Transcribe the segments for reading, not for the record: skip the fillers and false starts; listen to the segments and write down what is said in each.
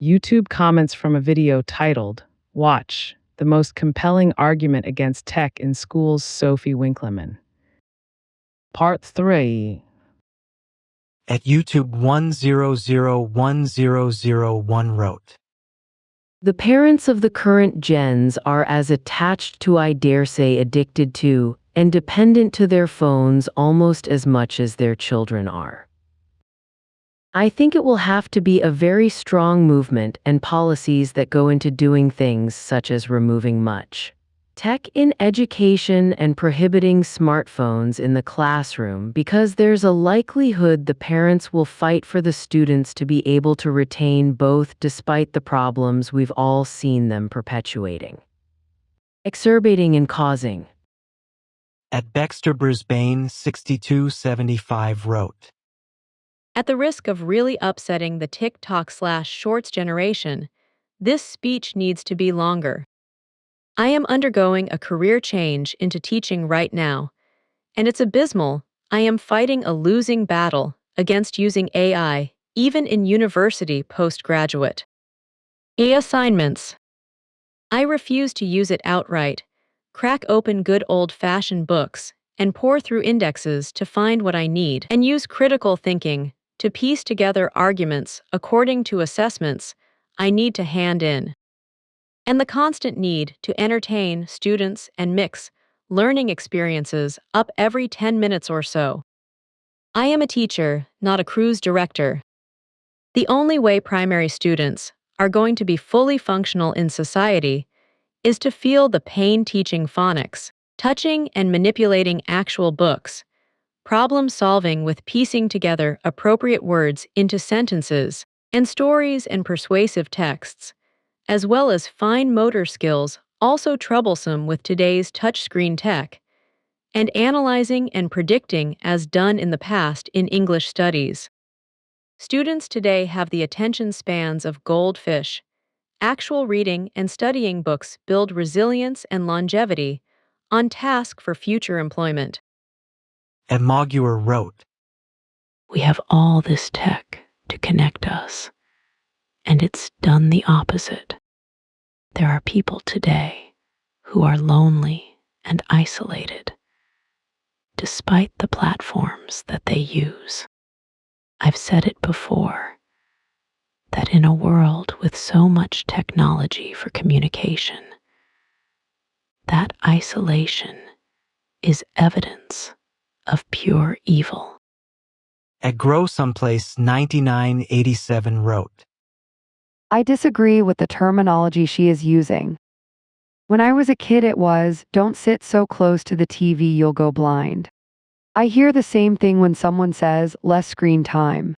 YouTube comments from a video titled, Watch, the most compelling argument against tech in schools, Sophie Winkleman. Part 3. At YouTube 1001001 wrote, The parents of the current gens are as attached to, I dare say, addicted to, and dependent to their phones almost as much as their children are. I think it will have to be a very strong movement and policies that go into doing things such as removing much tech in education and prohibiting smartphones in the classroom, because there's a likelihood the parents will fight for the students to be able to retain both despite the problems we've all seen them perpetuating, exacerbating and causing. At Baxter Brisbane 6275 wrote, At the risk of really upsetting the TikTok/Shorts generation, this speech needs to be longer. I am undergoing a career change into teaching right now, and it's abysmal. I am fighting a losing battle against using AI, even in university postgraduate assignments. I refuse to use it outright, crack open good old-fashioned books, and pour through indexes to find what I need, and use critical thinking to piece together arguments according to assessments I need to hand in, and the constant need to entertain students and mix learning experiences up every 10 minutes or so. I am a teacher, not a cruise director. The only way primary students are going to be fully functional in society is to feel the pain teaching phonics, touching and manipulating actual books, problem solving with piecing together appropriate words into sentences, and stories and persuasive texts, as well as fine motor skills also troublesome with today's touchscreen tech, and analyzing and predicting as done in the past in English studies. Students today have the attention spans of goldfish. Actual reading and studying books build resilience and longevity on task for future employment. At Moguer wrote, We have all this tech to connect us, and it's done the opposite. There are people today who are lonely and isolated, despite the platforms that they use. I've said it before, that in a world with so much technology for communication, that isolation is evidence of pure evil. At Grow Someplace 9987 wrote, I disagree with the terminology she is using. When I was a kid it was, don't sit so close to the TV you'll go blind. I hear the same thing when someone says, less screen time.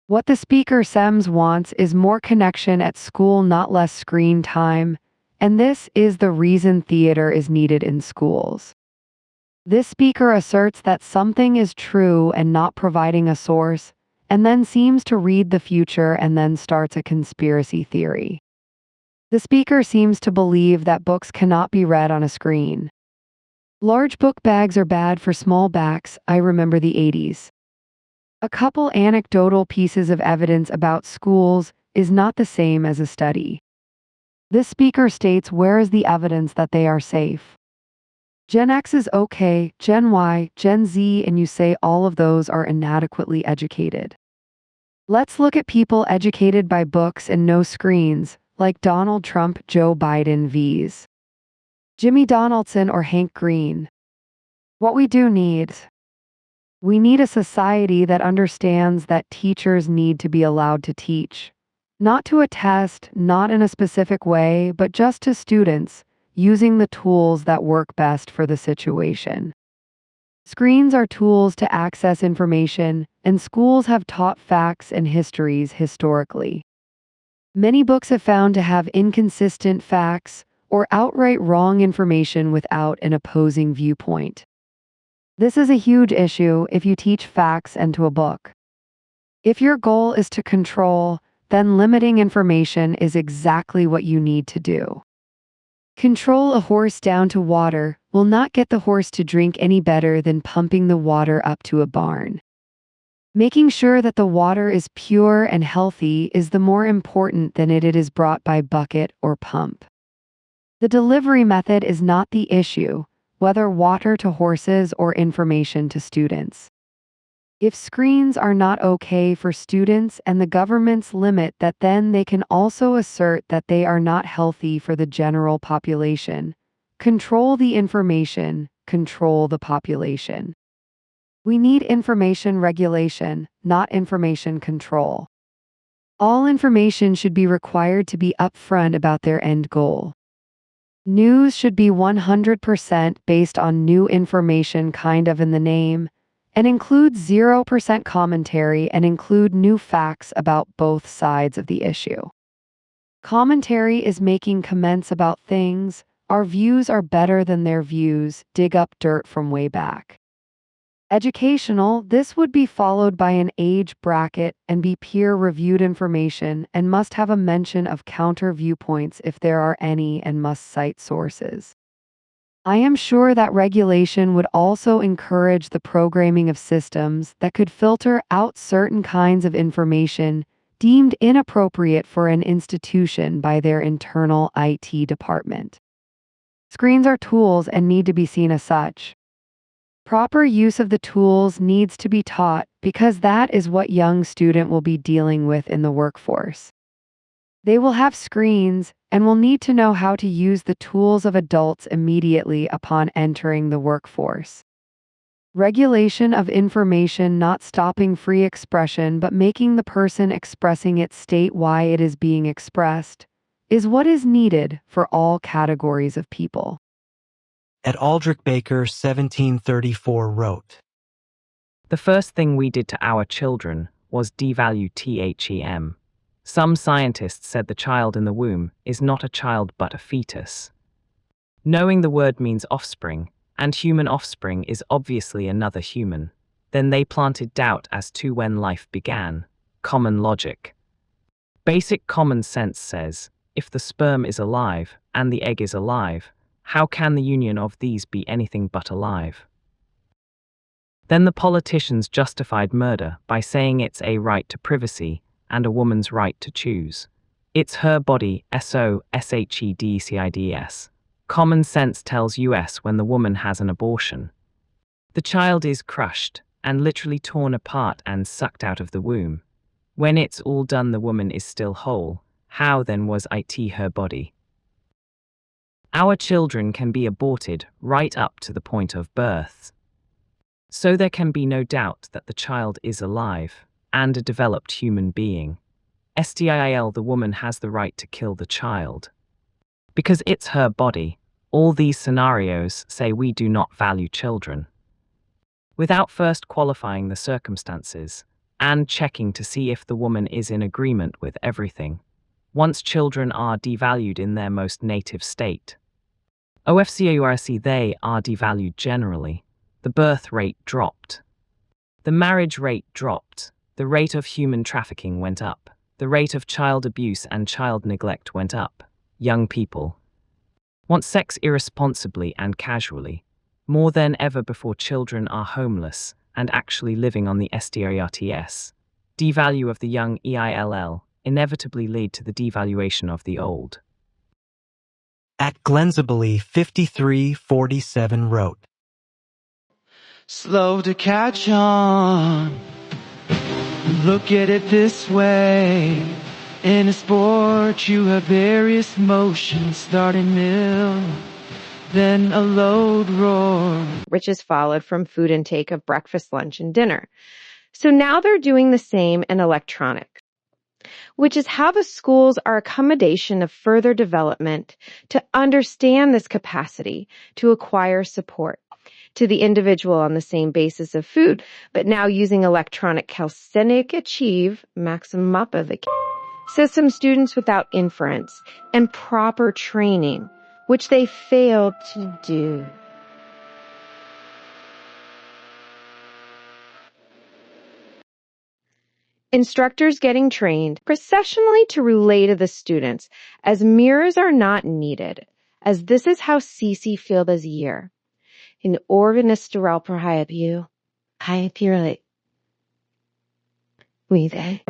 What the speaker Sems wants is more connection at school, not less screen time, and this is the reason theater is needed in schools. This speaker asserts that something is true and not providing a source, and then seems to read the future and then starts a conspiracy theory. The speaker seems to believe that books cannot be read on a screen. Large book bags are bad for small backs. I remember the 80s. A couple anecdotal pieces of evidence about schools is not the same as a study. This speaker states, where is the evidence that they are safe? Gen X is okay, Gen Y, Gen Z, and you say all of those are inadequately educated. Let's look at people educated by books and no screens, like Donald Trump, Joe Biden vs. Jimmy Donaldson or Hank Green. What we need a society that understands that teachers need to be allowed to teach. Not to a test, not in a specific way, but just to students, using the tools that work best for the situation. Screens are tools to access information, and schools have taught facts and histories historically. Many books have found to have inconsistent facts or outright wrong information without an opposing viewpoint. This is a huge issue if you teach facts into a book. If your goal is to control, then limiting information is exactly what you need to do. Control a horse down to water will not get the horse to drink any better than pumping the water up to a barn. Making sure that the water is pure and healthy is the more important than it is brought by bucket or pump. The delivery method is not the issue, whether water to horses or information to students. If screens are not okay for students and the governments limit that, then they can also assert that they are not healthy for the general population. Control the information, control the population. We need information regulation, not information control. All information should be required to be upfront about their end goal. News should be 100% based on new information, kind of in the name, and include 0% commentary and include new facts about both sides of the issue. Commentary is making comments about things. Our views are better than their views. Dig up dirt from way back. Educational, this would be followed by an age bracket and be peer-reviewed information and must have a mention of counter viewpoints if there are any and must cite sources. I am sure that regulation would also encourage the programming of systems that could filter out certain kinds of information deemed inappropriate for an institution by their internal IT department. Screens are tools and need to be seen as such. Proper use of the tools needs to be taught because that is what young student will be dealing with in the workforce. They will have screens and will need to know how to use the tools of adults immediately upon entering the workforce. Regulation of information, not stopping free expression but making the person expressing it state why it is being expressed, is what is needed for all categories of people. At Aldrich Baker 1734 wrote, The first thing we did to our children was devalue them. Some scientists said the child in the womb is not a child but a fetus. Knowing the word means offspring, and human offspring is obviously another human. Then they planted doubt as to when life began. Common logic. Basic common sense says, if the sperm is alive and the egg is alive, how can the union of these be anything but alive? Then the politicians justified murder by saying it's a right to privacy and a woman's right to choose. It's her body, SOSHEDCIDS. Common sense tells us when the woman has an abortion. The child is crushed and literally torn apart and sucked out of the womb. When it's all done, the woman is still whole. How then was it her body? Our children can be aborted right up to the point of birth. So there can be no doubt that the child is alive and a developed human being. Still, the woman has the right to kill the child. Because it's her body, all these scenarios say we do not value children. Without first qualifying the circumstances and checking to see if the woman is in agreement with everything. Once children are devalued in their most native state, OFCAURC, they are devalued generally. The birth rate dropped. The marriage rate dropped. The rate of human trafficking went up. The rate of child abuse and child neglect went up. Young people want sex irresponsibly and casually. More than ever before, children are homeless and actually living on the SDRTS. Devalue of the young EILL inevitably lead to the devaluation of the old. At Glensibly 5347 wrote, Slow to catch on. Look at it this way. In a sport, you have various motions, starting mill, then a load roar. Which is followed from food intake of breakfast, lunch, and dinner. So now they're doing the same in electronics, which is how the schools are accommodation of further development to understand this capacity to acquire support to the individual on the same basis of food, but now using electronic calisthenic achieve maximum up of the system students without inference and proper training, which they failed to do. Instructors getting trained processionally to relay to the students as mirrors are not needed, as this is how CC feel this year. In organisterel perhyapue, hyapurely. Cuide.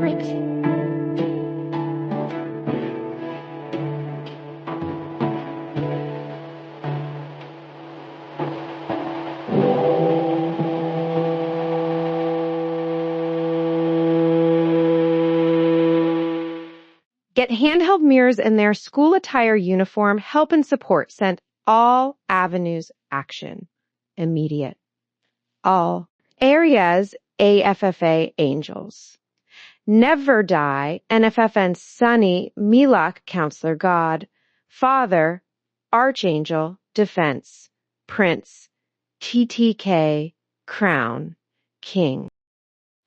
Get handheld mirrors in their school attire uniform. Help and support sent all avenues action. Immediate. All areas AFFA Angels. Never Die, NFFN Sunny, Milak, Counselor God, Father, Archangel, Defense, Prince, TTK, Crown, King.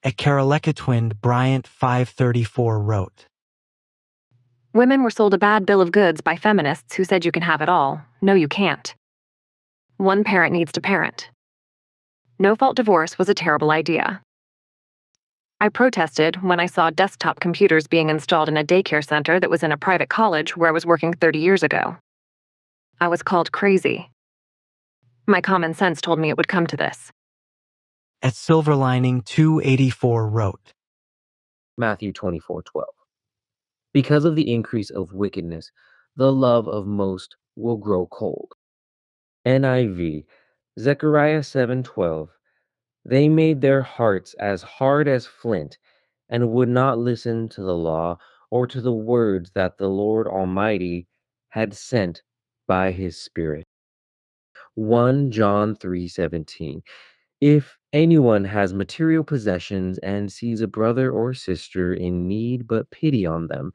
At Karalekatwind, Bryant 534 wrote, Women were sold a bad bill of goods by feminists who said you can have it all. No, you can't. One parent needs to parent. No-fault divorce was a terrible idea. I protested when I saw desktop computers being installed in a daycare center that was in a private college where I was working 30 years ago. I was called crazy. My common sense told me it would come to this. At Silverlining 284 wrote, Matthew 24:12. Because of the increase of wickedness, the love of most will grow cold. NIV, Zechariah 7:12. They made their hearts as hard as flint and would not listen to the law or to the words that the Lord Almighty had sent by his Spirit. 1 John 3:17. If anyone has material possessions and sees a brother or sister in need but pity on them,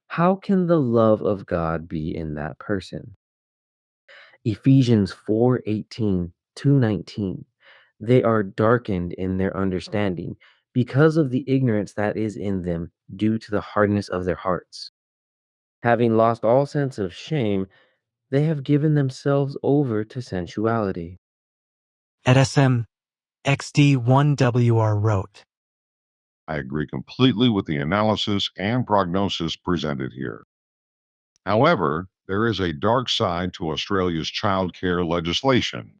how can the love of God be in that person? Ephesians 4:18 to 19. They are darkened in their understanding because of the ignorance that is in them due to the hardness of their hearts. Having lost all sense of shame, they have given themselves over to sensuality. At SM, XD1WR wrote, I agree completely with the analysis and prognosis presented here. However, there is a dark side to Australia's childcare legislation.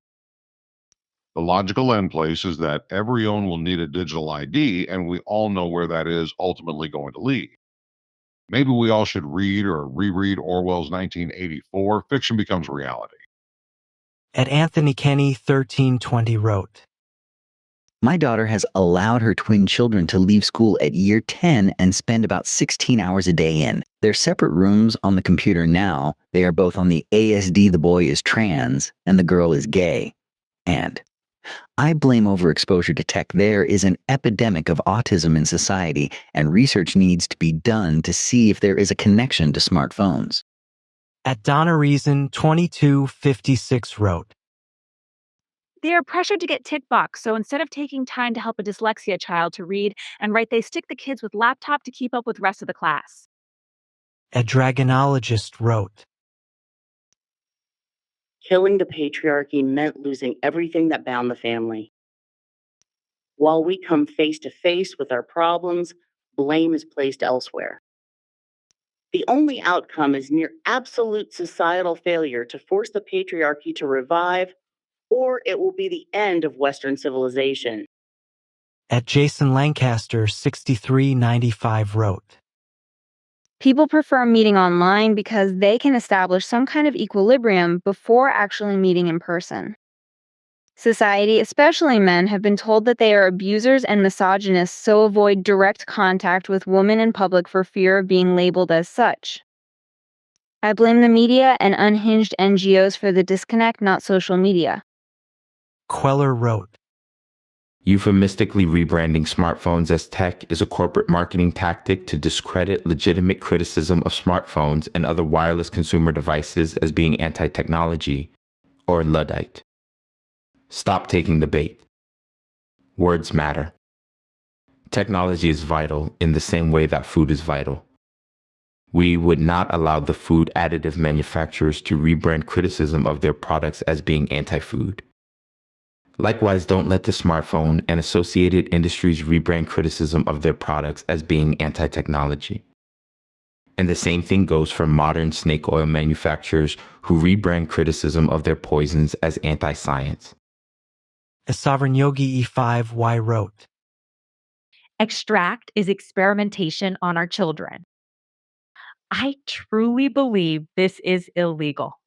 The logical end place is that everyone will need a digital ID, and we all know where that is ultimately going to lead. Maybe we all should read or reread Orwell's 1984. Fiction becomes reality. At Anthony Kenny 1320 wrote, My daughter has allowed her twin children to leave school at year 10 and spend about 16 hours a day in. They're separate rooms on the computer now. They are both on the ASD, the boy is trans and the girl is gay. And I blame overexposure to tech. There is an epidemic of autism in society, and research needs to be done to see if there is a connection to smartphones. At Donna Reason 2256 wrote, They are pressured to get tick box, so instead of taking time to help a dyslexia child to read and write, they stick the kids with laptop to keep up with the rest of the class. A Dragonologist wrote, Killing the patriarchy meant losing everything that bound the family. While we come face to face with our problems, blame is placed elsewhere. The only outcome is near absolute societal failure to force the patriarchy to revive, or it will be the end of Western civilization. At Jason Lancaster 6395 wrote, People prefer meeting online because they can establish some kind of equilibrium before actually meeting in person. Society, especially men, have been told that they are abusers and misogynists, so avoid direct contact with women in public for fear of being labeled as such. I blame the media and unhinged NGOs for the disconnect, not social media. Queller wrote, Euphemistically rebranding smartphones as tech is a corporate marketing tactic to discredit legitimate criticism of smartphones and other wireless consumer devices as being anti-technology or Luddite. Stop taking the bait. Words matter. Technology is vital in the same way that food is vital. We would not allow the food additive manufacturers to rebrand criticism of their products as being anti-food. Likewise, don't let the smartphone and associated industries rebrand criticism of their products as being anti-technology. And the same thing goes for modern snake oil manufacturers who rebrand criticism of their poisons as anti-science. A Sovereign Yogi E5Y wrote, Extract is experimentation on our children. I truly believe this is illegal,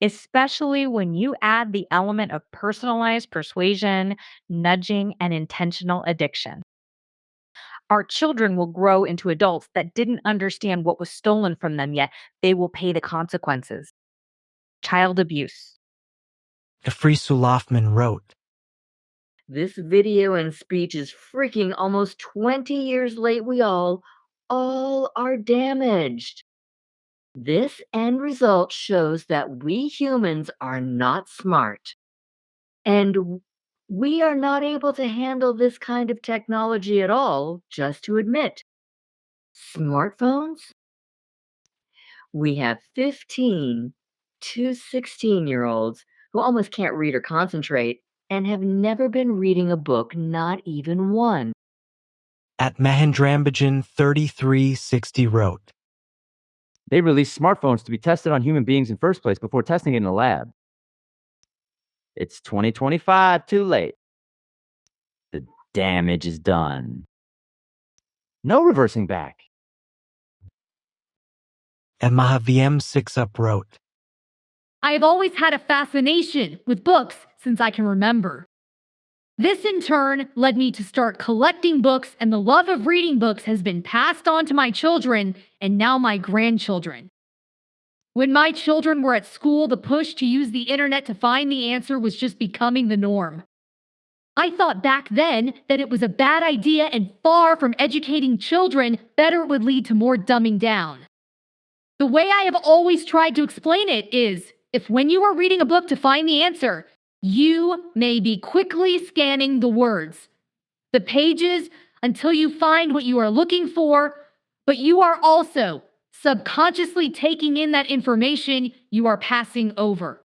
especially when you add the element of personalized persuasion, nudging, and intentional addiction. Our children will grow into adults that didn't understand what was stolen from them yet. They will pay the consequences. Child abuse. Efrisu Loftman wrote, This video and speech is freaking almost 20 years late. We all are damaged. This end result shows that we humans are not smart. And we are not able to handle this kind of technology at all, just to admit. Smartphones? We have 15 to 16-year-olds who almost can't read or concentrate and have never been reading a book, not even one. at Mahendrambajan 3360 wrote, They released smartphones to be tested on human beings in first place before testing it in a lab. It's 2025, too late. The damage is done. No reversing back. and Mahaviem 6up wrote, I have always had a fascination with books since I can remember. This in turn led me to start collecting books, and the love of reading books has been passed on to my children and now my grandchildren. When my children were at school, the push to use the internet to find the answer was just becoming the norm. I thought back then that it was a bad idea, and far from educating children, better it would lead to more dumbing down. The way I have always tried to explain it is, if when you are reading a book to find the answer, you may be quickly scanning the words, the pages, until you find what you are looking for, but you are also subconsciously taking in that information you are passing over.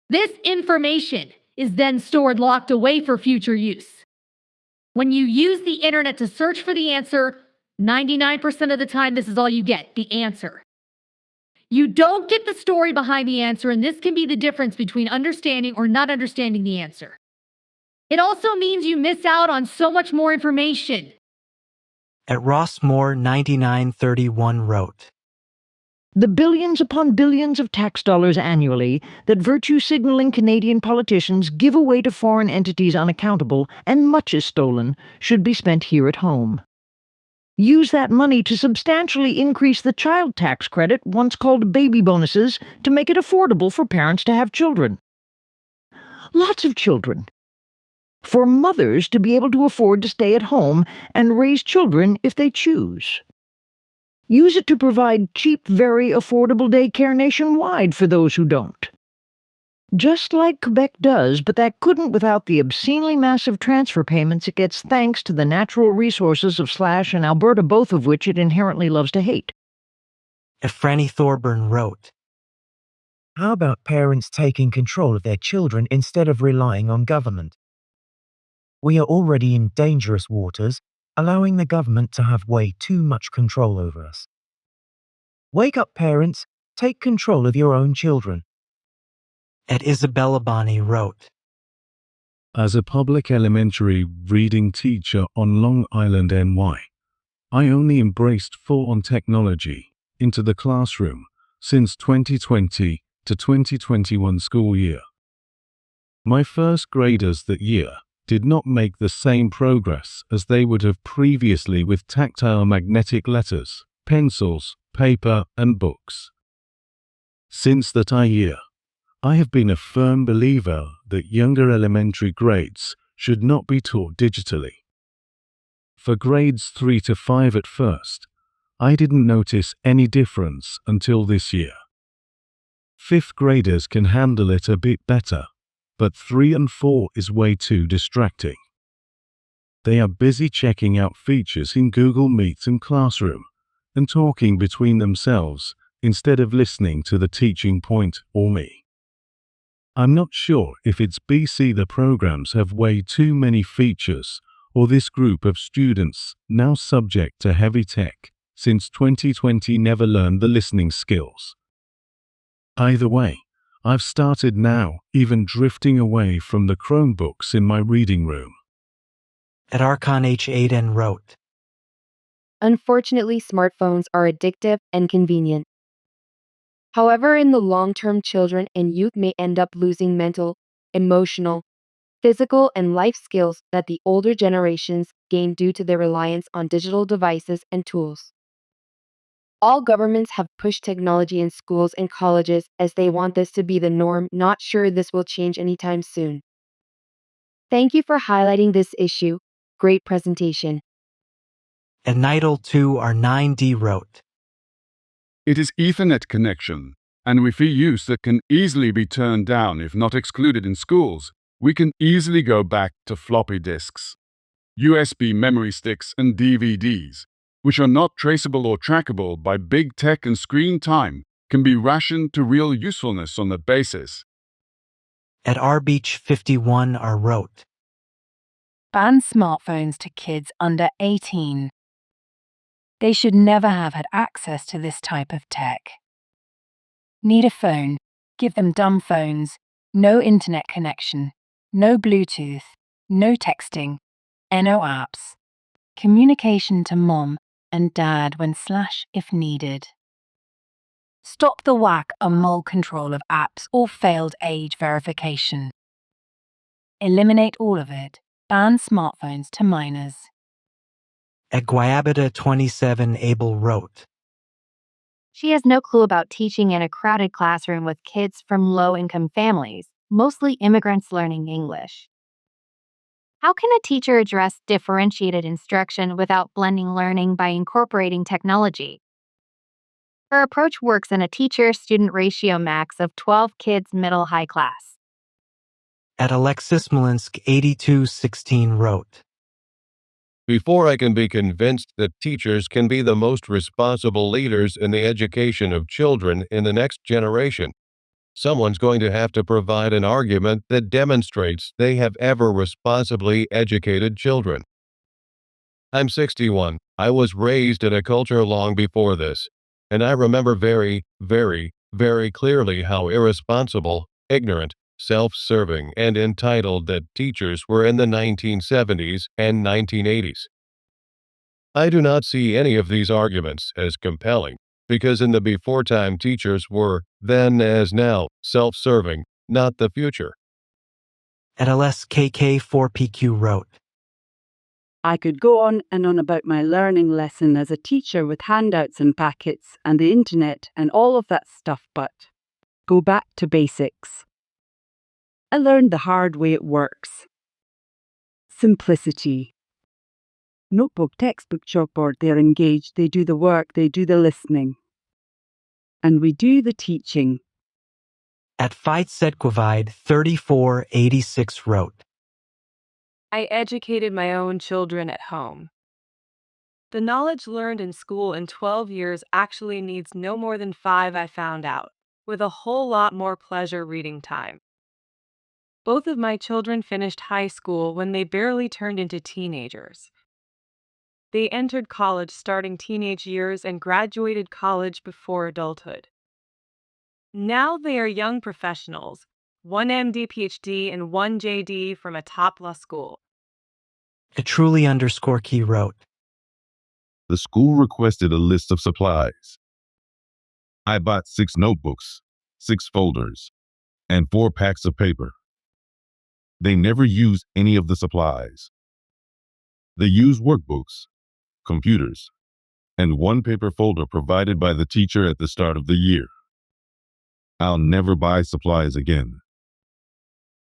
This information is then stored locked away for future use. When you use the internet to search for the answer, 99% of the time this is all you get, the answer. You don't get the story behind the answer, and this can be the difference between understanding or not understanding the answer. It also means you miss out on so much more information. at Rossmore 9931 wrote, The billions upon billions of tax dollars annually that virtue-signaling Canadian politicians give away to foreign entities unaccountable, and much is stolen, should be spent here at home. Use that money to substantially increase the child tax credit, once called baby bonuses, to make it affordable for parents to have children. Lots of children. For mothers to be able to afford to stay at home and raise children if they choose. Use it to provide cheap, very affordable daycare nationwide for those who don't. Just like Quebec does, but that couldn't without the obscenely massive transfer payments it gets thanks to the natural resources of Slash and Alberta, both of which it inherently loves to hate. Franny Thorburn wrote, How about parents taking control of their children instead of relying on government? We are already in dangerous waters, allowing the government to have way too much control over us. Wake up, parents. Take control of your own children. at Isabella Bonney wrote, As a public elementary reading teacher on Long Island, NY, I only embraced full-on technology into the classroom since 2020 to 2021 school year. My first graders that year did not make the same progress as they would have previously with tactile magnetic letters, pencils, paper, and books. Since that year, I have been a firm believer that younger elementary grades should not be taught digitally. For grades 3 to 5 at first, I didn't notice any difference until this year. 5th graders can handle it a bit better, but 3 and 4 is way too distracting. They are busy checking out features in Google Meet and Classroom and talking between themselves instead of listening to the teaching point or me. I'm not sure if it's BC the programs have way too many features or this group of students, now subject to heavy tech, since 2020 never learned the listening skills. Either way, I've started now even drifting away from the Chromebooks in my reading room. At Archon H8N wrote, Unfortunately, smartphones are addictive and convenient. However, in the long term, children and youth may end up losing mental, emotional, physical, and life skills that the older generations gained due to their reliance on digital devices and tools. All governments have pushed technology in schools and colleges as they want this to be the norm. Not sure this will change anytime soon. Thank you for highlighting this issue. Great presentation. At Nidal2R9D wrote, It is Ethernet connection, and with use that can easily be turned down if not excluded in schools, we can easily go back to floppy disks, USB memory sticks, and DVDs, which are not traceable or trackable by big tech, and screen time can be rationed to real usefulness on that basis. At RBeach51R wrote, Ban smartphones to kids under 18. They should never have had access to this type of tech. Need a phone? Give them dumb phones, no internet connection, no Bluetooth, no texting, no apps. Communication to mom and dad when / if needed. Stop the whack on mole control of apps or failed age verification. Eliminate all of it. Ban smartphones to minors. At Guayabita27 Abel wrote, She has no clue about teaching in a crowded classroom with kids from low-income families, mostly immigrants learning English. How can a teacher address differentiated instruction without blending learning by incorporating technology? Her approach works in a teacher-student ratio max of 12 kids middle-high class. At Alexis Molinsk 8216 wrote, Before I can be convinced that teachers can be the most responsible leaders in the education of children in the next generation, someone's going to have to provide an argument that demonstrates they have ever responsibly educated children. I'm 61. I was raised in a culture long before this, and I remember very, very, very clearly how irresponsible, ignorant, self-serving, and entitled that teachers were in the 1970s and 1980s. I do not see any of these arguments as compelling, because in the before time teachers were, then as now, self-serving, not the future. At LSKK4PQ wrote, I could go on and on about my learning lesson as a teacher with handouts and packets and the internet and all of that stuff, but go back to basics. I learned the hard way it works. Simplicity. Notebook, textbook, chalkboard, they're engaged, they do the work, they do the listening. And we do the teaching. At FightSetQuivide 3486 wrote, I educated my own children at home. The knowledge learned in school in 12 years actually needs no more than 5, I found out, with a whole lot more pleasure reading time. Both of my children finished high school when they barely turned into teenagers. They entered college starting teenage years and graduated college before adulthood. Now they are young professionals, one MD, PhD, and one JD from a top law school. At Truly_Key wrote, The school requested a list of supplies. I bought 6 notebooks, 6 folders, and 4 packs of paper. They never used any of the supplies. They used workbooks, computers, and 1 paper folder provided by the teacher at the start of the year. I'll never buy supplies again.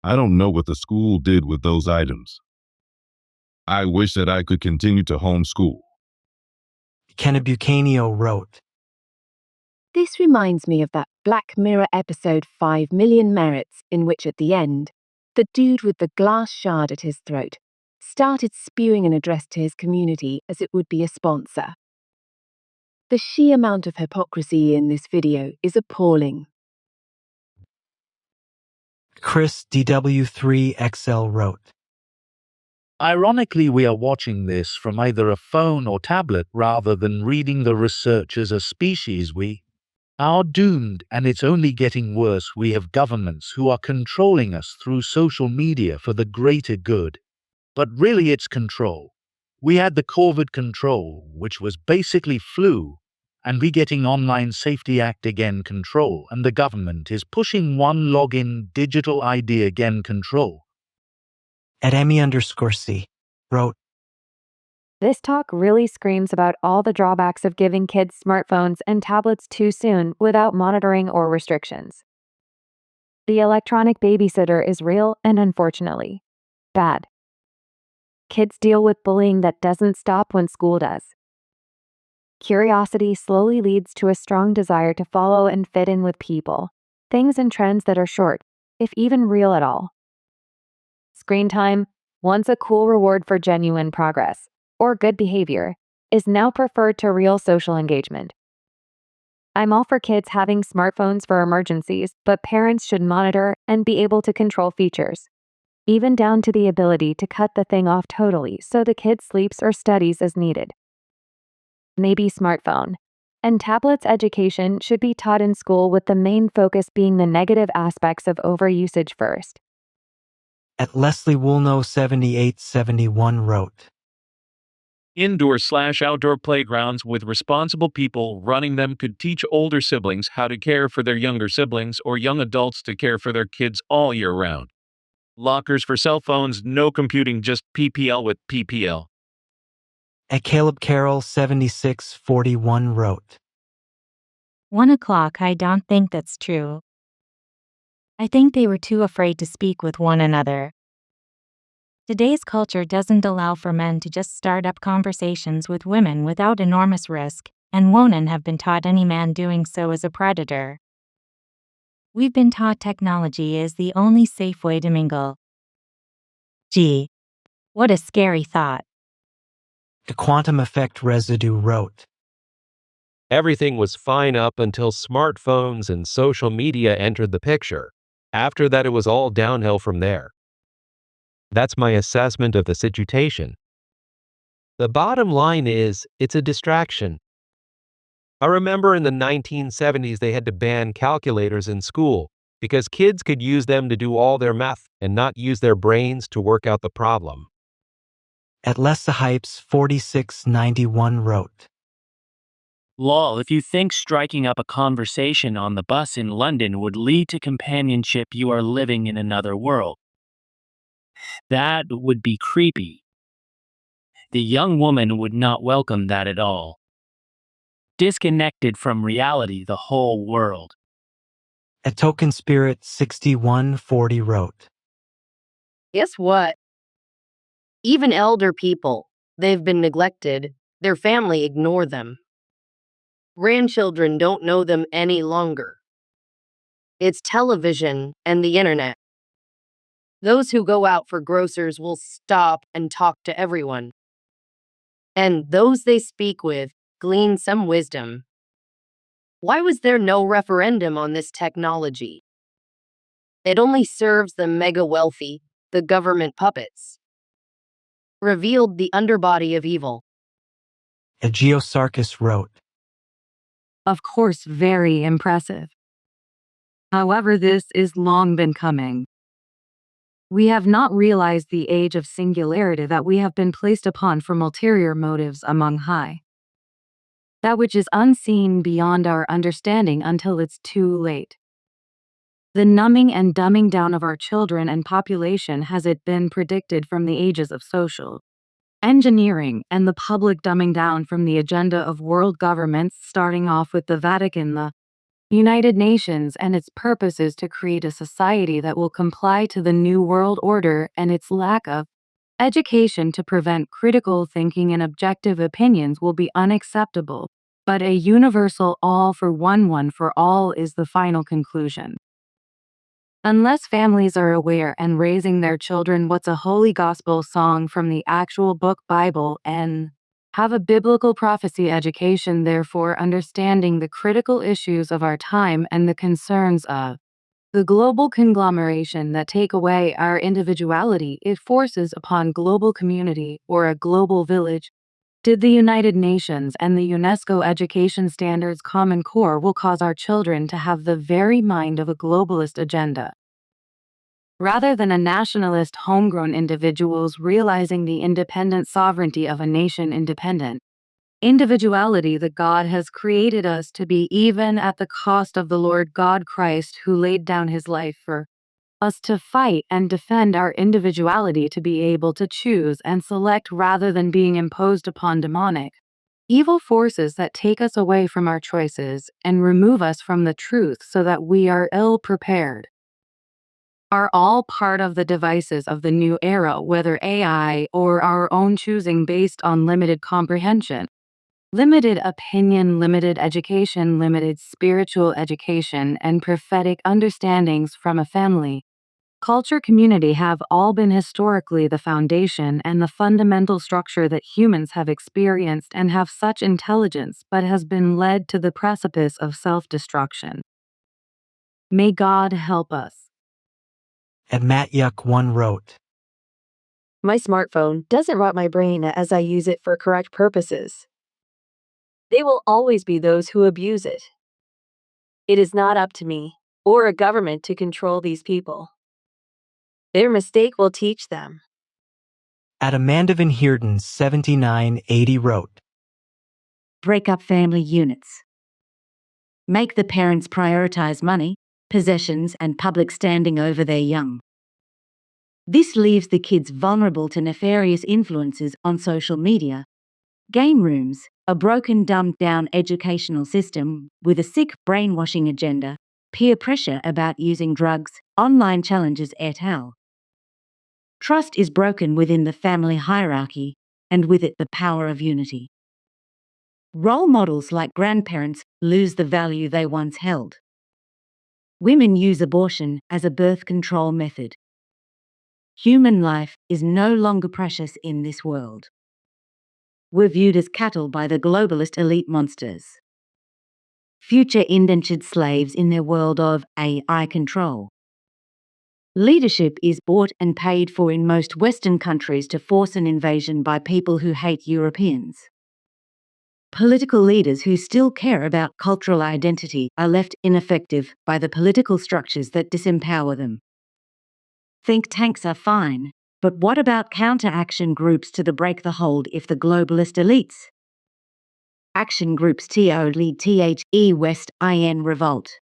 I don't know what the school did with those items. I wish that I could continue to homeschool. Kennebucanio wrote, This reminds me of that Black Mirror episode 5 Million Merits, in which at the end, the dude with the glass shard at his throat started spewing an address to his community as it would be a sponsor. The sheer amount of hypocrisy in this video is appalling. Chris DW3XL wrote, Ironically, we are watching this from either a phone or tablet rather than reading the research as a species. We are doomed, and it's only getting worse. We have governments who are controlling us through social media for the greater good. but really it's control. We had the COVID control, which was basically flu, and we getting Online Safety Act again control, and the government is pushing one login digital ID again control. At Emmy_C wrote, This talk really screams about all the drawbacks of giving kids smartphones and tablets too soon without monitoring or restrictions. The electronic babysitter is real and unfortunately bad. Kids deal with bullying that doesn't stop when school does. Curiosity slowly leads to a strong desire to follow and fit in with people, things and trends that are short, if even real at all. Screen time, once a cool reward for genuine progress or good behavior, is now preferred to real social engagement. I'm all for kids having smartphones for emergencies, but parents should monitor and be able to control features, even down to the ability to cut the thing off totally so the kid sleeps or studies as needed. Maybe smartphone and tablets education should be taught in school, with the main focus being the negative aspects of overusage first. At Leslie Woolnough 7871 wrote, Indoor/outdoor playgrounds with responsible people running them could teach older siblings how to care for their younger siblings, or young adults to care for their kids all year round. Lockers for cell phones, no computing, just PPL with PPL. At Caleb Carroll 7641 wrote, 1 o'clock. I don't think that's true. I think they were too afraid to speak with one another. Today's culture doesn't allow for men to just start up conversations with women without enormous risk, and women have been taught any man doing so is a predator. We've been taught technology is the only safe way to mingle. Gee, what a scary thought. The Quantum Effect Residue wrote, Everything was fine up until smartphones and social media entered the picture. After that, it was all downhill from there. That's my assessment of the situation. The bottom line is, it's a distraction. I remember in the 1970s they had to ban calculators in school because kids could use them to do all their math and not use their brains to work out the problem. At Lessahypes 4691 wrote, Lol, if you think striking up a conversation on the bus in London would lead to companionship, you are living in another world. That would be creepy. The young woman would not welcome that at all. Disconnected from reality, the whole world. At Token Spirit 6140 wrote, Guess what? Even elder people, they've been neglected. Their family ignore them. Grandchildren don't know them any longer. It's television and the internet. Those who go out for grocers will stop and talk to everyone. And those they speak with glean some wisdom. Why was there no referendum on this technology? It only serves the mega wealthy, the government puppets. Revealed the underbody of evil. At Geosarchus wrote, Of course, very impressive. However, this is long been coming. We have not realized the age of singularity that we have been placed upon from ulterior motives among high. That which is unseen beyond our understanding until it's too late. The numbing and dumbing down of our children and population has it been predicted from the ages of social engineering and the public dumbing down from the agenda of world governments, starting off with the Vatican, the United Nations, and its purpose is to create a society that will comply to the New World Order, and its lack of education to prevent critical thinking and objective opinions will be unacceptable. But a universal all for one for all is the final conclusion. Unless families are aware and raising their children what's a holy gospel song from the actual book Bible and have a biblical prophecy education, therefore understanding the critical issues of our time and the concerns of the global conglomeration that take away our individuality, it forces upon global community or a global village. Did the United Nations and the UNESCO Education Standards Common Core will cause our children to have the very mind of a globalist agenda. rather than a nationalist homegrown individuals realizing the independent sovereignty of a nation independent. Individuality that God has created us to be, even at the cost of the Lord God Christ, who laid down his life for us, to fight and defend our individuality, to be able to choose and select rather than being imposed upon demonic, evil forces that take us away from our choices and remove us from the truth so that we are ill prepared, are all part of the devices of the new era, whether AI or our own choosing, based on limited comprehension, limited opinion, limited education, limited spiritual education, and prophetic understandings from a family, culture, community have all been historically the foundation and the fundamental structure that humans have experienced and have such intelligence, but has been led to the precipice of self-destruction. May God help us. And Matt Yuck 1 wrote, My smartphone doesn't rot my brain as I use it for correct purposes. They will always be those who abuse it. It is not up to me or a government to control these people. Their mistake will teach them. At Amanda Van Heerden 7980 wrote, Break up family units. Make the parents prioritize money, possessions, and public standing over their young. This leaves the kids vulnerable to nefarious influences on social media, game rooms, a broken, dumbed-down educational system with a sick brainwashing agenda, peer pressure about using drugs, online challenges et al. Trust is broken within the family hierarchy, and with it the power of unity. Role models like grandparents lose the value they once held. Women use abortion as a birth control method. Human life is no longer precious in this world. We're viewed as cattle by the globalist elite monsters. Future indentured slaves in their world of AI control. Leadership is bought and paid for in most Western countries to force an invasion by people who hate Europeans. Political leaders who still care about cultural identity are left ineffective by the political structures that disempower them. Think tanks are fine, but what about counter-action groups to the break the hold if the globalist elites? Action groups TO lead THE West IN revolt.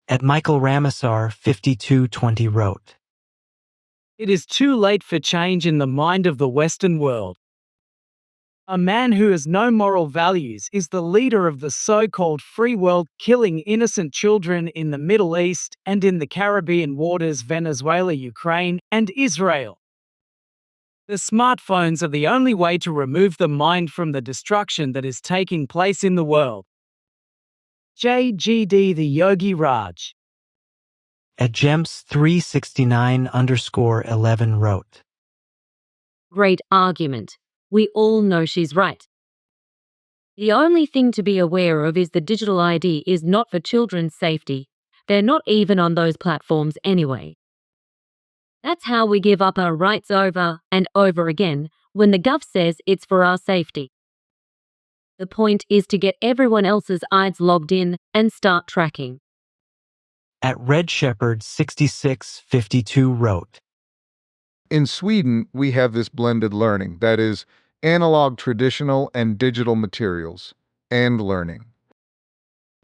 At Michael Ramasar 5220 wrote, It is too late for change in the mind of the Western world. A man who has no moral values is the leader of the so-called free world, killing innocent children in the Middle East and in the Caribbean waters, Venezuela, Ukraine, and Israel. The smartphones are the only way to remove the mind from the destruction that is taking place in the world. JGD the Yogi Raj. At Gems 369_11 wrote, Great argument. We all know she's right. The only thing to be aware of is the digital ID is not for children's safety. They're not even on those platforms anyway. That's how we give up our rights over and over again when the gov says it's for our safety. The point is to get everyone else's eyes logged in and start tracking. At Red Shepherd 6652 wrote, In Sweden, we have this blended learning, that is, analog traditional and digital materials, and learning.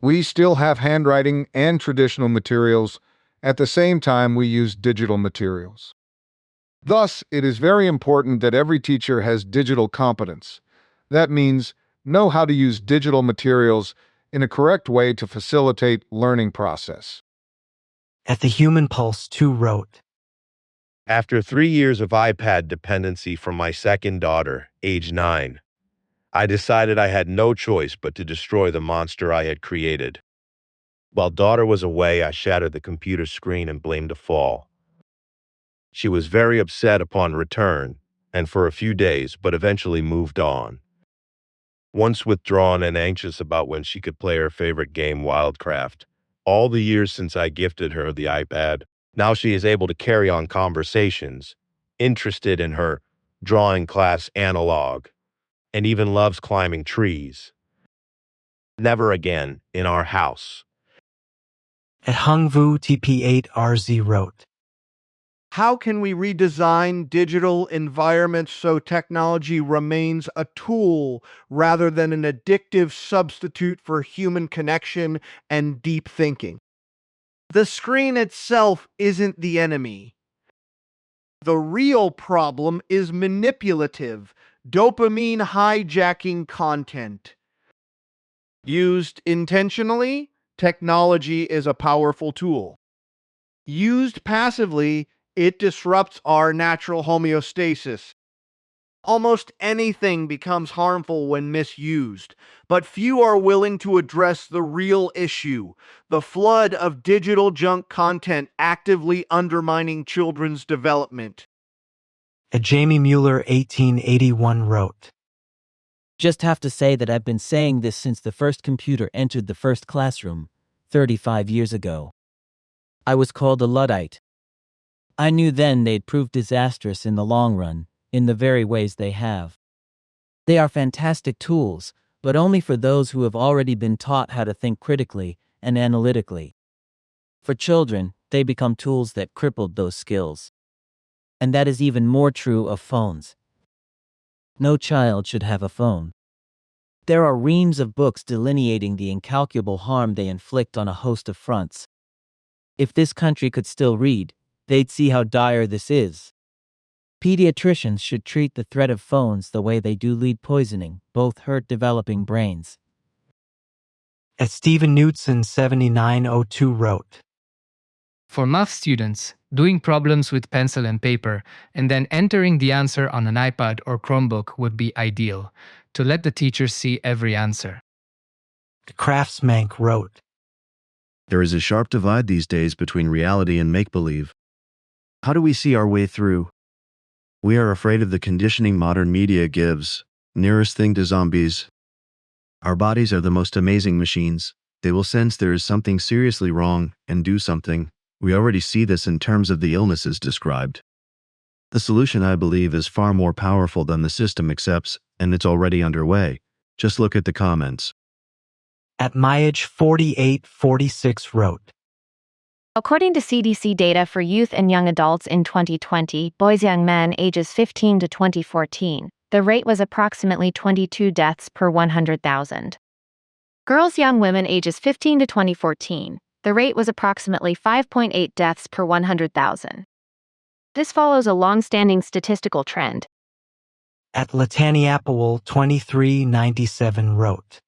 We still have handwriting and traditional materials. At the same time, we use digital materials. Thus, it is very important that every teacher has digital competence. That means know how to use digital materials in a correct way to facilitate learning process. At The Human Pulse 2 wrote, After 3 years of iPad dependency from my second daughter, age 9, I decided I had no choice but to destroy the monster I had created. While daughter was away, I shattered the computer screen and blamed a fall. She was very upset upon return, and for a few days, but eventually moved on. Once withdrawn and anxious about when she could play her favorite game, Wildcraft. All the years since I gifted her the iPad, now she is able to carry on conversations, interested in her drawing class analog, and even loves climbing trees. Never again in our house. At Hungvu TP8RZ wrote, How can we redesign digital environments so technology remains a tool rather than an addictive substitute for human connection and deep thinking? The screen itself isn't the enemy. The real problem is manipulative, dopamine hijacking content. Used intentionally, technology is a powerful tool. Used passively, it disrupts our natural homeostasis. Almost anything becomes harmful when misused, but few are willing to address the real issue: the flood of digital junk content actively undermining children's development. At Jamie Mueller 1881 wrote, Just have to say that I've been saying this since the first computer entered the first classroom, 35 years ago. I was called a Luddite. I knew then they'd prove disastrous in the long run, in the very ways they have. They are fantastic tools, but only for those who have already been taught how to think critically and analytically. For children, they become tools that crippled those skills. And that is even more true of phones. No child should have a phone. There are reams of books delineating the incalculable harm they inflict on a host of fronts. If this country could still read, they'd see how dire this is. Pediatricians should treat the threat of phones the way they do lead poisoning, both hurt developing brains. At Stephen Knutson 7902 wrote, For math students, doing problems with pencil and paper and then entering the answer on an iPad or Chromebook would be ideal, to let the teacher see every answer. Craftsmank wrote, There is a sharp divide these days between reality and make-believe. How do we see our way through? We are afraid of the conditioning modern media gives, nearest thing to zombies. Our bodies are the most amazing machines. They will sense there is something seriously wrong and do something. We already see this in terms of the illnesses described. The solution, I believe, is far more powerful than the system accepts, and it's already underway. Just look at the comments. At Myage 4846 wrote, According to CDC data for youth and young adults in 2020, boys young men ages 15 to 2014, the rate was approximately 22 deaths per 100,000. Girls young women ages 15 to 2014, the rate was approximately 5.8 deaths per 100,000. This follows a long-standing statistical trend. At Lataniapowell 2397 wrote,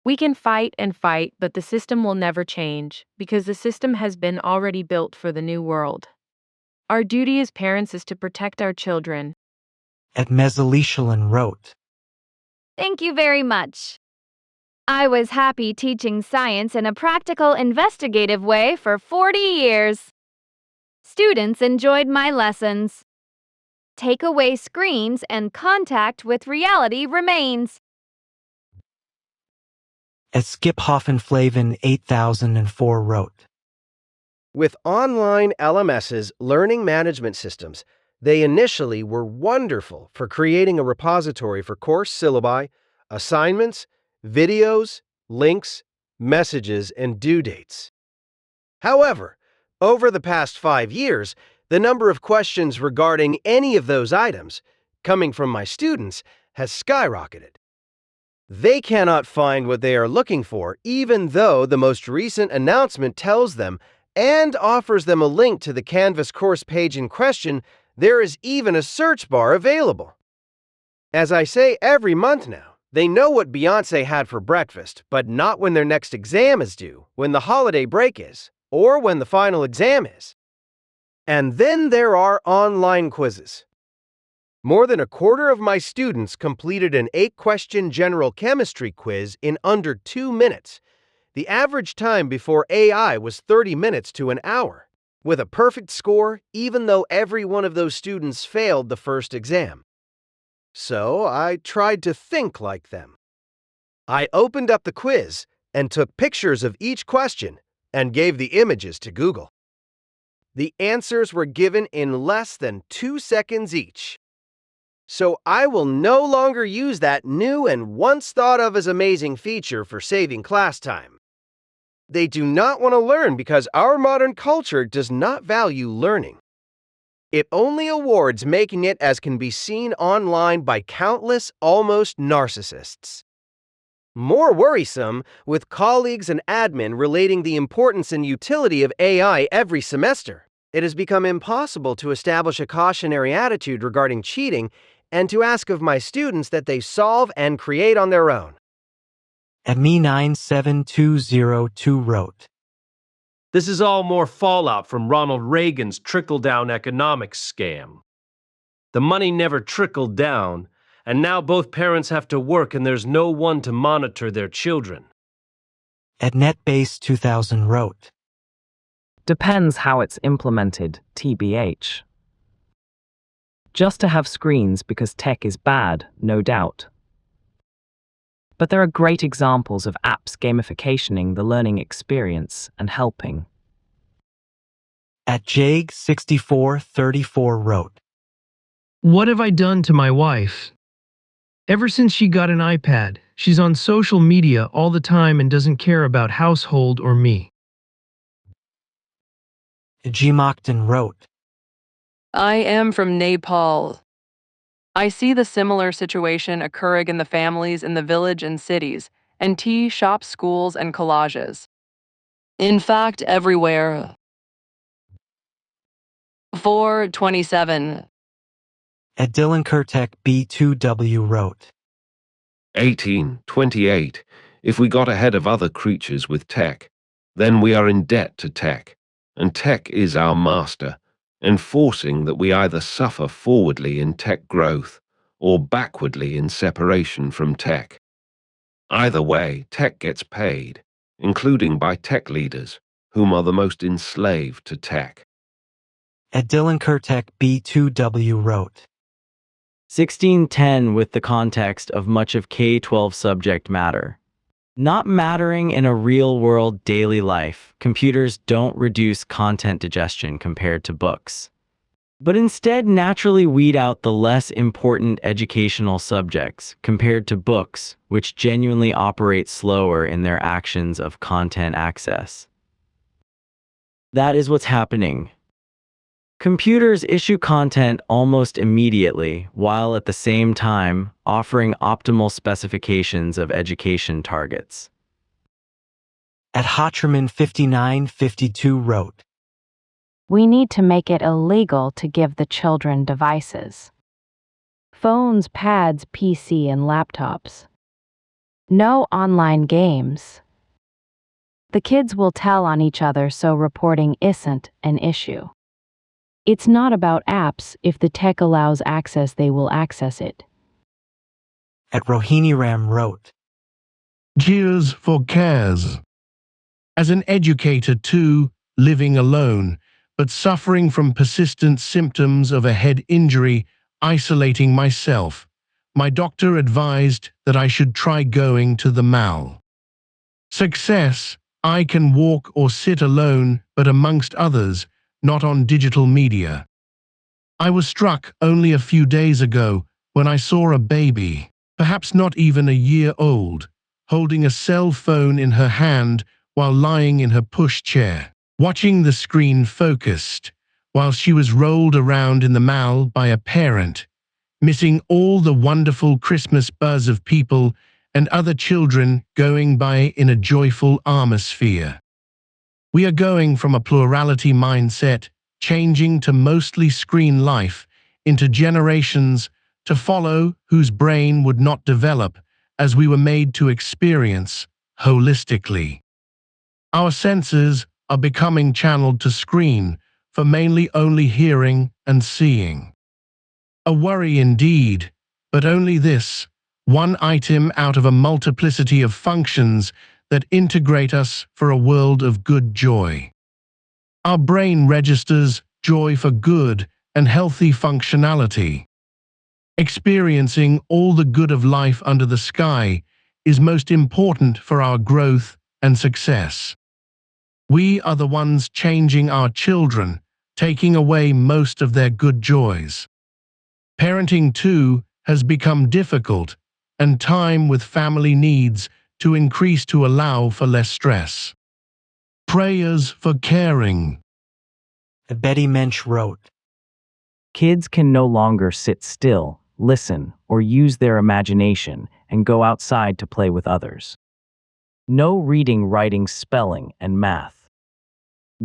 We can fight and fight, but the system will never change, because the system has been already built for the new world. Our duty as parents is to protect our children. At Mesolician wrote, Thank you very much. I was happy teaching science in a practical, investigative way for 40 years. Students enjoyed my lessons. Take away screens and contact with reality remains. At Skiphoffenflavin 8004 wrote, With online LMSs, learning management systems, they initially were wonderful for creating a repository for course syllabi, assignments, videos, links, messages, and due dates. However, over the past 5 years, the number of questions regarding any of those items coming from my students has skyrocketed. They cannot find what they are looking for, even though the most recent announcement tells them and offers them a link to the Canvas course page in question. There is even a search bar available. As I say every month now, they know what Beyoncé had for breakfast, but not when their next exam is due, when the holiday break is, or when the final exam is. And then there are online quizzes. More than a quarter of my students completed an 8-question general chemistry quiz in under 2 minutes. The average time before AI was 30 minutes to an hour, with a perfect score even though every one of those students failed the first exam. So I tried to think like them. I opened up the quiz and took pictures of each question and gave the images to Google. The answers were given in less than 2 seconds each. So I will no longer use that new and once thought of as amazing feature for saving class time. They do not want to learn because our modern culture does not value learning. It only awards making it, as can be seen online by countless almost narcissists. More worrisome, with colleagues and admin relating the importance and utility of AI every semester, it has become impossible to establish a cautionary attitude regarding cheating and to ask of my students that they solve and create on their own. At me 97202 wrote, This is all more fallout from Ronald Reagan's trickle-down economics scam. The money never trickled down, and now both parents have to work and there's no one to monitor their children. At NetBase 2000 wrote, Depends how it's implemented, TBH. Just to have screens because tech is bad, no doubt. But there are great examples of apps gamificationing the learning experience and helping. At JAG6434 wrote, What have I done to my wife? Ever since she got an iPad, she's on social media all the time and doesn't care about household or me. G. Mockton wrote, I am from Nepal. I see the similar situation occurring in the families in the village and cities, and tea shops, schools, and collages. In fact, everywhere. 427. At Dylan Kurtek B2W wrote, 1828. If we got ahead of other creatures with tech, then we are in debt to tech, and tech is our master, enforcing that we either suffer forwardly in tech growth or backwardly in separation from tech. Either way, tech gets paid, including by tech leaders, whom are the most enslaved to tech. At Dylan Kurtek B2W wrote, 1610 with the context of much of K-12 subject matter. Not mattering in a real-world daily life, computers don't reduce content digestion compared to books, but instead naturally weed out the less important educational subjects compared to books, which genuinely operate slower in their actions of content access. That is what's happening. Computers issue content almost immediately, while at the same time offering optimal specifications of education targets. At Hotcherman 5952 wrote, We need to make it illegal to give the children devices. Phones, pads, PC, and laptops. No online games. The kids will tell on each other, so reporting isn't an issue. It's not about apps. If the tech allows access, they will access it. At Rohini Ram wrote, Cheers for cares. As an educator too, living alone, but suffering from persistent symptoms of a head injury, isolating myself, my doctor advised that I should try going to the mall. Success, I can walk or sit alone, but amongst others, not on digital media. I was struck only a few days ago when I saw a baby, perhaps not even a year old, holding a cell phone in her hand while lying in her pushchair, watching the screen focused, while she was rolled around in the mall by a parent, missing all the wonderful Christmas buzz of people and other children going by in a joyful atmosphere. We are going from a plurality mindset, changing to mostly screen life, into generations to follow whose brain would not develop as we were made to experience holistically. Our senses are becoming channeled to screen for mainly only hearing and seeing. A worry indeed, but only this, one item out of a multiplicity of functions that integrate us for a world of good joy. Our brain registers joy for good and healthy functionality. Experiencing all the good of life under the sky is most important for our growth and success. We are the ones changing our children, taking away most of their good joys. Parenting, too, has become difficult, and time with family needs to increase to allow for less stress. prayers for caring. Betty Mensch wrote, Kids can no longer sit still, listen, or use their imagination and go outside to play with others. No reading, writing, spelling, and math.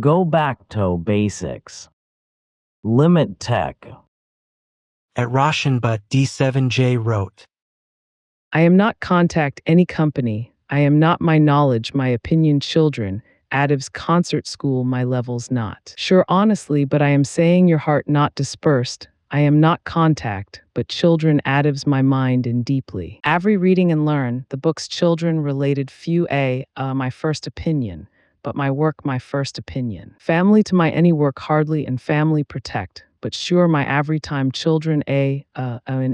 Go back to basics. Limit tech. At Rauschenbutt D7J wrote, I am not contact any company. I am not my knowledge, my opinion children. Adiv's concert school, my levels not. Sure, honestly, but I am saying your heart not dispersed. I am not contact, but children Adiv's my mind in deeply. Every reading and learn, the books children related few my first opinion, but my work my first opinion. Family to my any work hardly and family protect, but sure my every time children in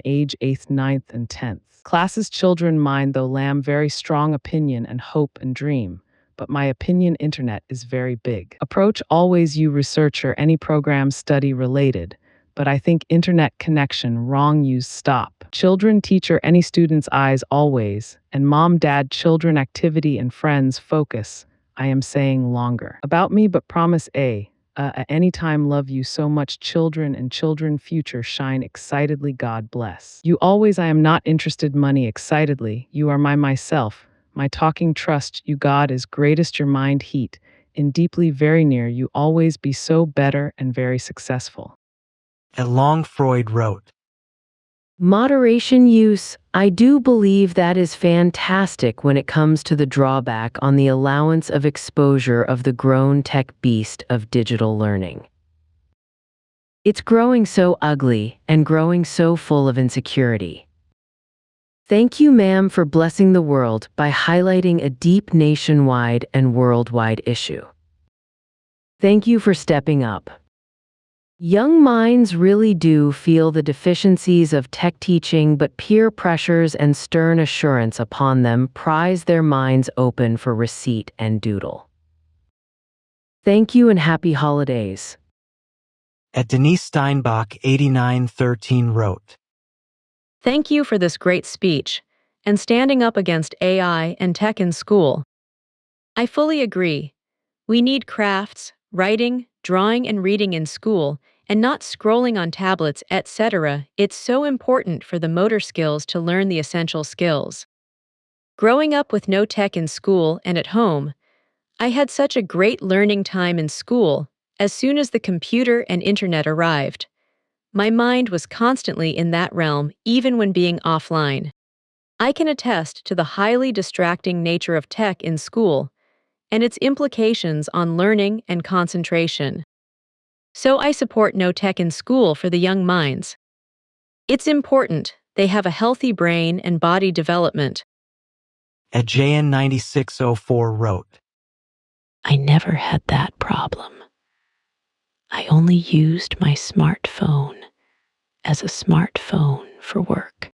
age 8th, 9th, and 10th. Classes children mind though lamb very strong opinion and hope and dream. But my opinion internet is very big. Approach always you researcher any program study related, but I think internet connection wrong use stop. Children teacher any student's eyes always, and mom dad children activity and friends focus. I am saying longer. About me but promise at any time love you so much children and children future shine excitedly God bless. You always I am not interested money excitedly, you are my myself. My talking trust you God is greatest your mind heat, in deeply very near you always be so better and very successful. At Long Freud wrote, Moderation use, I do believe that is fantastic when it comes to the drawback on the allowance of exposure of the grown tech beast of digital learning. It's growing so ugly and growing so full of insecurity. Thank you, ma'am, for blessing the world by highlighting a deep nationwide and worldwide issue. Thank you for stepping up. Young minds really do feel the deficiencies of tech teaching, but peer pressures and stern assurance upon them prise their minds open for receipt and doodle. Thank you and happy holidays. At Denise Steinbach 8913 wrote, Thank you for this great speech and standing up against AI and tech in school. I fully agree. We need crafts, writing, drawing, and reading in school, and not scrolling on tablets, etc. It's so important for the motor skills to learn the essential skills. Growing up with no tech in school and at home, I had such a great learning time in school as soon as the computer and internet arrived. My mind was constantly in that realm, even when being offline. I can attest to the highly distracting nature of tech in school and its implications on learning and concentration. So I support no tech in school for the young minds. It's important they have a healthy brain and body development. At JN9604 wrote, I never had that problem. I only used my smartphone as a smartphone for work,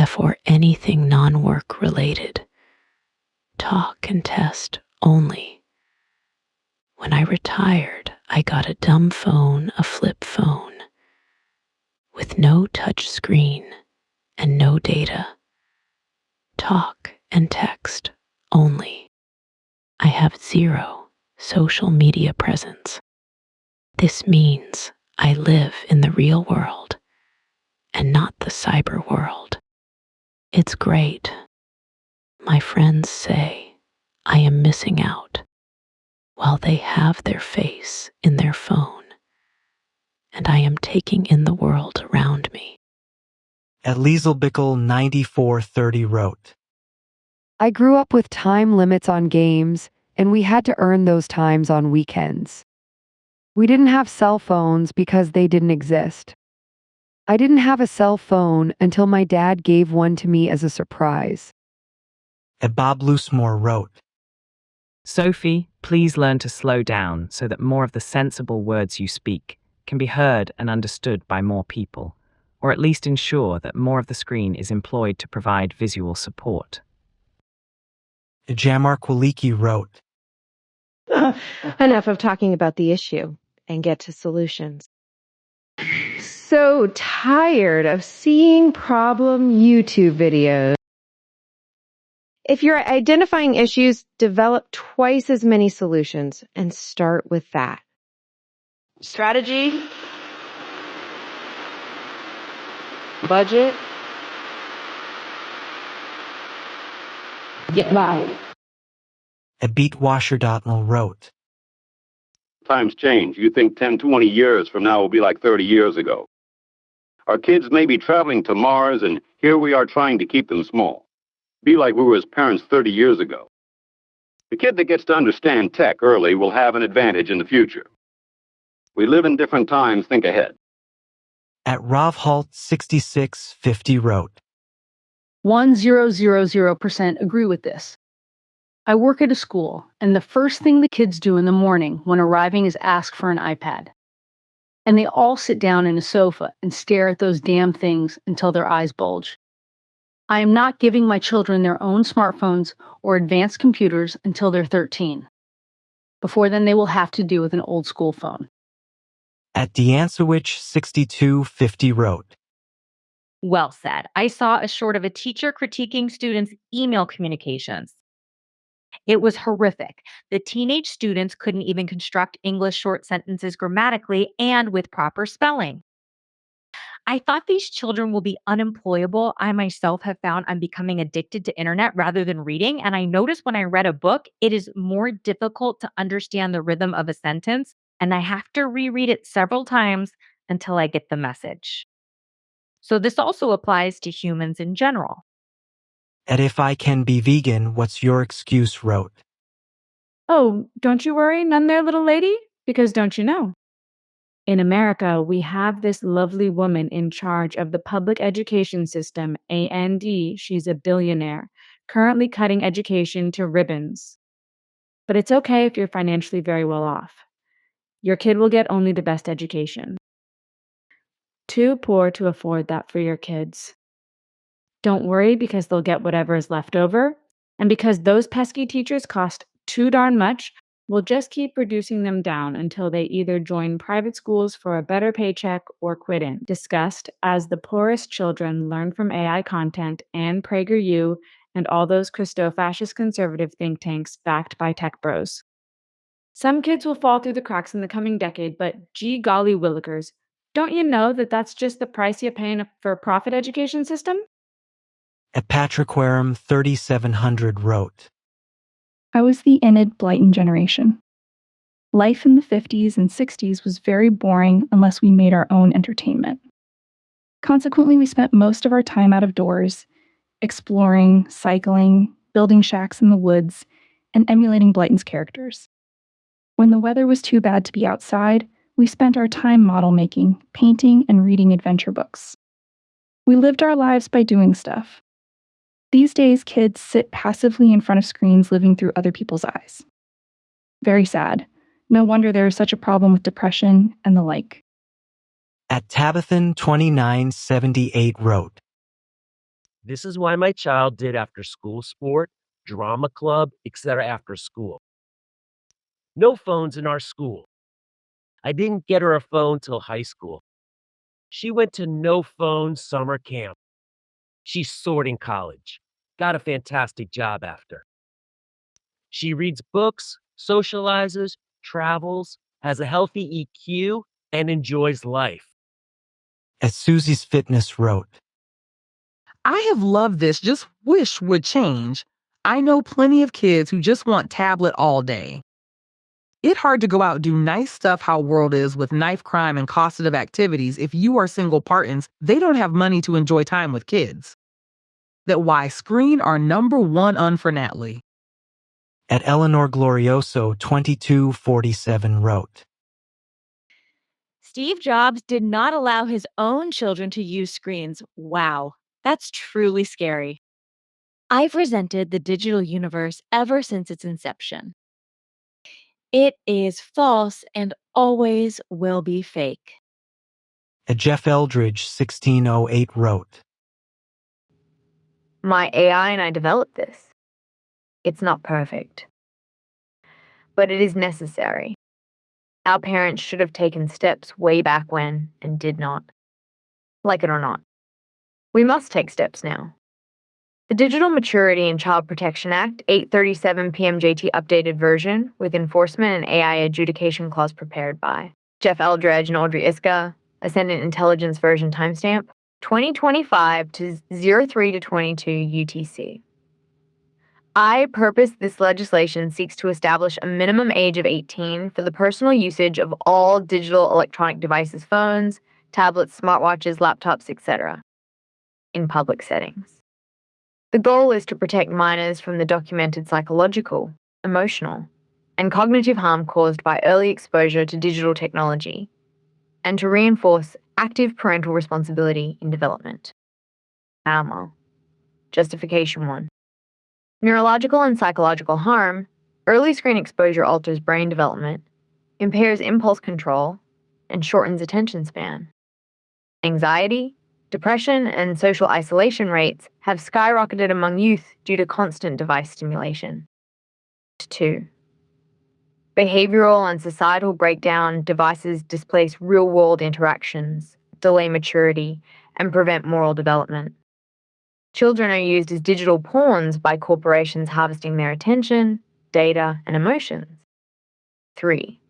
for anything non-work related. Talk and test only. When I retired, I got a dumb phone, a flip phone, with no touch screen and no data. Talk and text only. I have 0 social media presence. This means I live in the real world and not the cyber world. It's great. My friends say I am missing out while they have their face in their phone, and I am taking in the world around me. At Lieselbickel 9430 wrote, I grew up with time limits on games, and we had to earn those times on weekends. We didn't have cell phones because they didn't exist. I didn't have a cell phone until my dad gave one to me as a surprise. At Bob Loosemore wrote, Sophie, please learn to slow down so that more of the sensible words you speak can be heard and understood by more people, or at least ensure that more of the screen is employed to provide visual support. Jamar Kwiliki wrote, Enough of talking about the issue and get to solutions. So tired of seeing problem YouTube videos. If you're identifying issues, develop twice as many solutions and start with that. Strategy, budget, get by. Beatwasher.nl wrote. Times change. You think 10, 20 years from now will be like 30 years ago. Our kids may be traveling to Mars, and here we are trying to keep them small. Be like we were as parents 30 years ago. The kid that gets to understand tech early will have an advantage in the future. We live in different times, think ahead. At Rovhalt6650 wrote. 1000% agree with this. I work at a school, and the first thing the kids do in the morning when arriving is ask for an iPad. And they all sit down in a sofa and stare at those damn things until their eyes bulge. I am not giving my children their own smartphones or advanced computers until they're 13. Before then, they will have to deal with an old school phone. At Deansowich6250 wrote. Well said. I saw a short of a teacher critiquing students' email communications. It was horrific. The teenage students couldn't even construct English short sentences grammatically and with proper spelling. I thought these children will be unemployable. I myself have found I'm becoming addicted to internet rather than reading. And I noticed when I read a book, it is more difficult to understand the rhythm of a sentence. And I have to reread it several times until I get the message. So this also applies to humans in general. At If I Can Be Vegan, What's Your Excuse wrote. Oh, don't you worry, none there, little lady, because don't you know? In America, we have this lovely woman in charge of the public education system, A&D. She's a billionaire, currently cutting education to ribbons. But it's okay if you're financially very well off. Your kid will get only the best education. Too poor to afford that for your kids. Don't worry, because they'll get whatever is left over. And because those pesky teachers cost too darn much, we'll just keep reducing them down until they either join private schools for a better paycheck or quit in. Discussed as the poorest children learn from AI content and PragerU and all those Christo-fascist conservative think tanks backed by tech bros. Some kids will fall through the cracks in the coming decade, but gee golly willikers, don't you know that that's just the price you pay for a profit education system? At Patricquarum 3700 wrote. I was the Enid Blyton generation. Life in the 50s and 60s was very boring unless we made our own entertainment. Consequently, we spent most of our time out of doors, exploring, cycling, building shacks in the woods, and emulating Blyton's characters. When the weather was too bad to be outside, we spent our time model making, painting, and reading adventure books. We lived our lives by doing stuff. These days, kids sit passively in front of screens living through other people's eyes. Very sad. No wonder there is such a problem with depression and the like. At Tabithan2978 wrote. This is why my child did after school sport, drama club, etc. after school. No phones in our school. I didn't get her a phone till high school. She went to no phone summer camp. She's sorting college. Got a fantastic job after. She reads books, socializes, travels, has a healthy EQ, and enjoys life. As Susie's Fitness wrote. I have loved this, just wish would change. I know plenty of kids who just want tablet all day. It's hard to go out and do nice stuff how world is with knife crime and causative activities if you are single partners, they don't have money to enjoy time with kids. That why screen are number one unfortunately. At Eleanor Glorioso 2247 wrote. Steve Jobs did not allow his own children to use screens. Wow, that's truly scary. I've resented the digital universe ever since its inception. It is false and always will be fake. At Jeff Eldridge 1608 wrote. My AI and I developed this. It's not perfect, but it is necessary. Our parents should have taken steps way back when and did not. Like it or not, we must take steps now. The Digital Maturity and Child Protection Act, 837 PMJT updated version, with enforcement and AI adjudication clause prepared by Jeff Eldredge and Audrey Iska, Ascendant Intelligence version timestamp, 2025 to 03 to 22 UTC. This legislation seeks to establish a minimum age of 18 for the personal usage of all digital electronic devices, phones, tablets, smartwatches, laptops, etc., in public settings. The goal is to protect minors from the documented psychological, emotional, and cognitive harm caused by early exposure to digital technology, and to reinforce active parental responsibility in development. ALMA. Justification 1. Neurological and psychological harm. Early screen exposure alters brain development, impairs impulse control, and shortens attention span. Anxiety, depression, and social isolation rates have skyrocketed among youth due to constant device stimulation. 2. Behavioral and societal breakdown. Devices displace real-world interactions, delay maturity, and prevent moral development. Children are used as digital pawns by corporations harvesting their attention, data, and emotions. 3.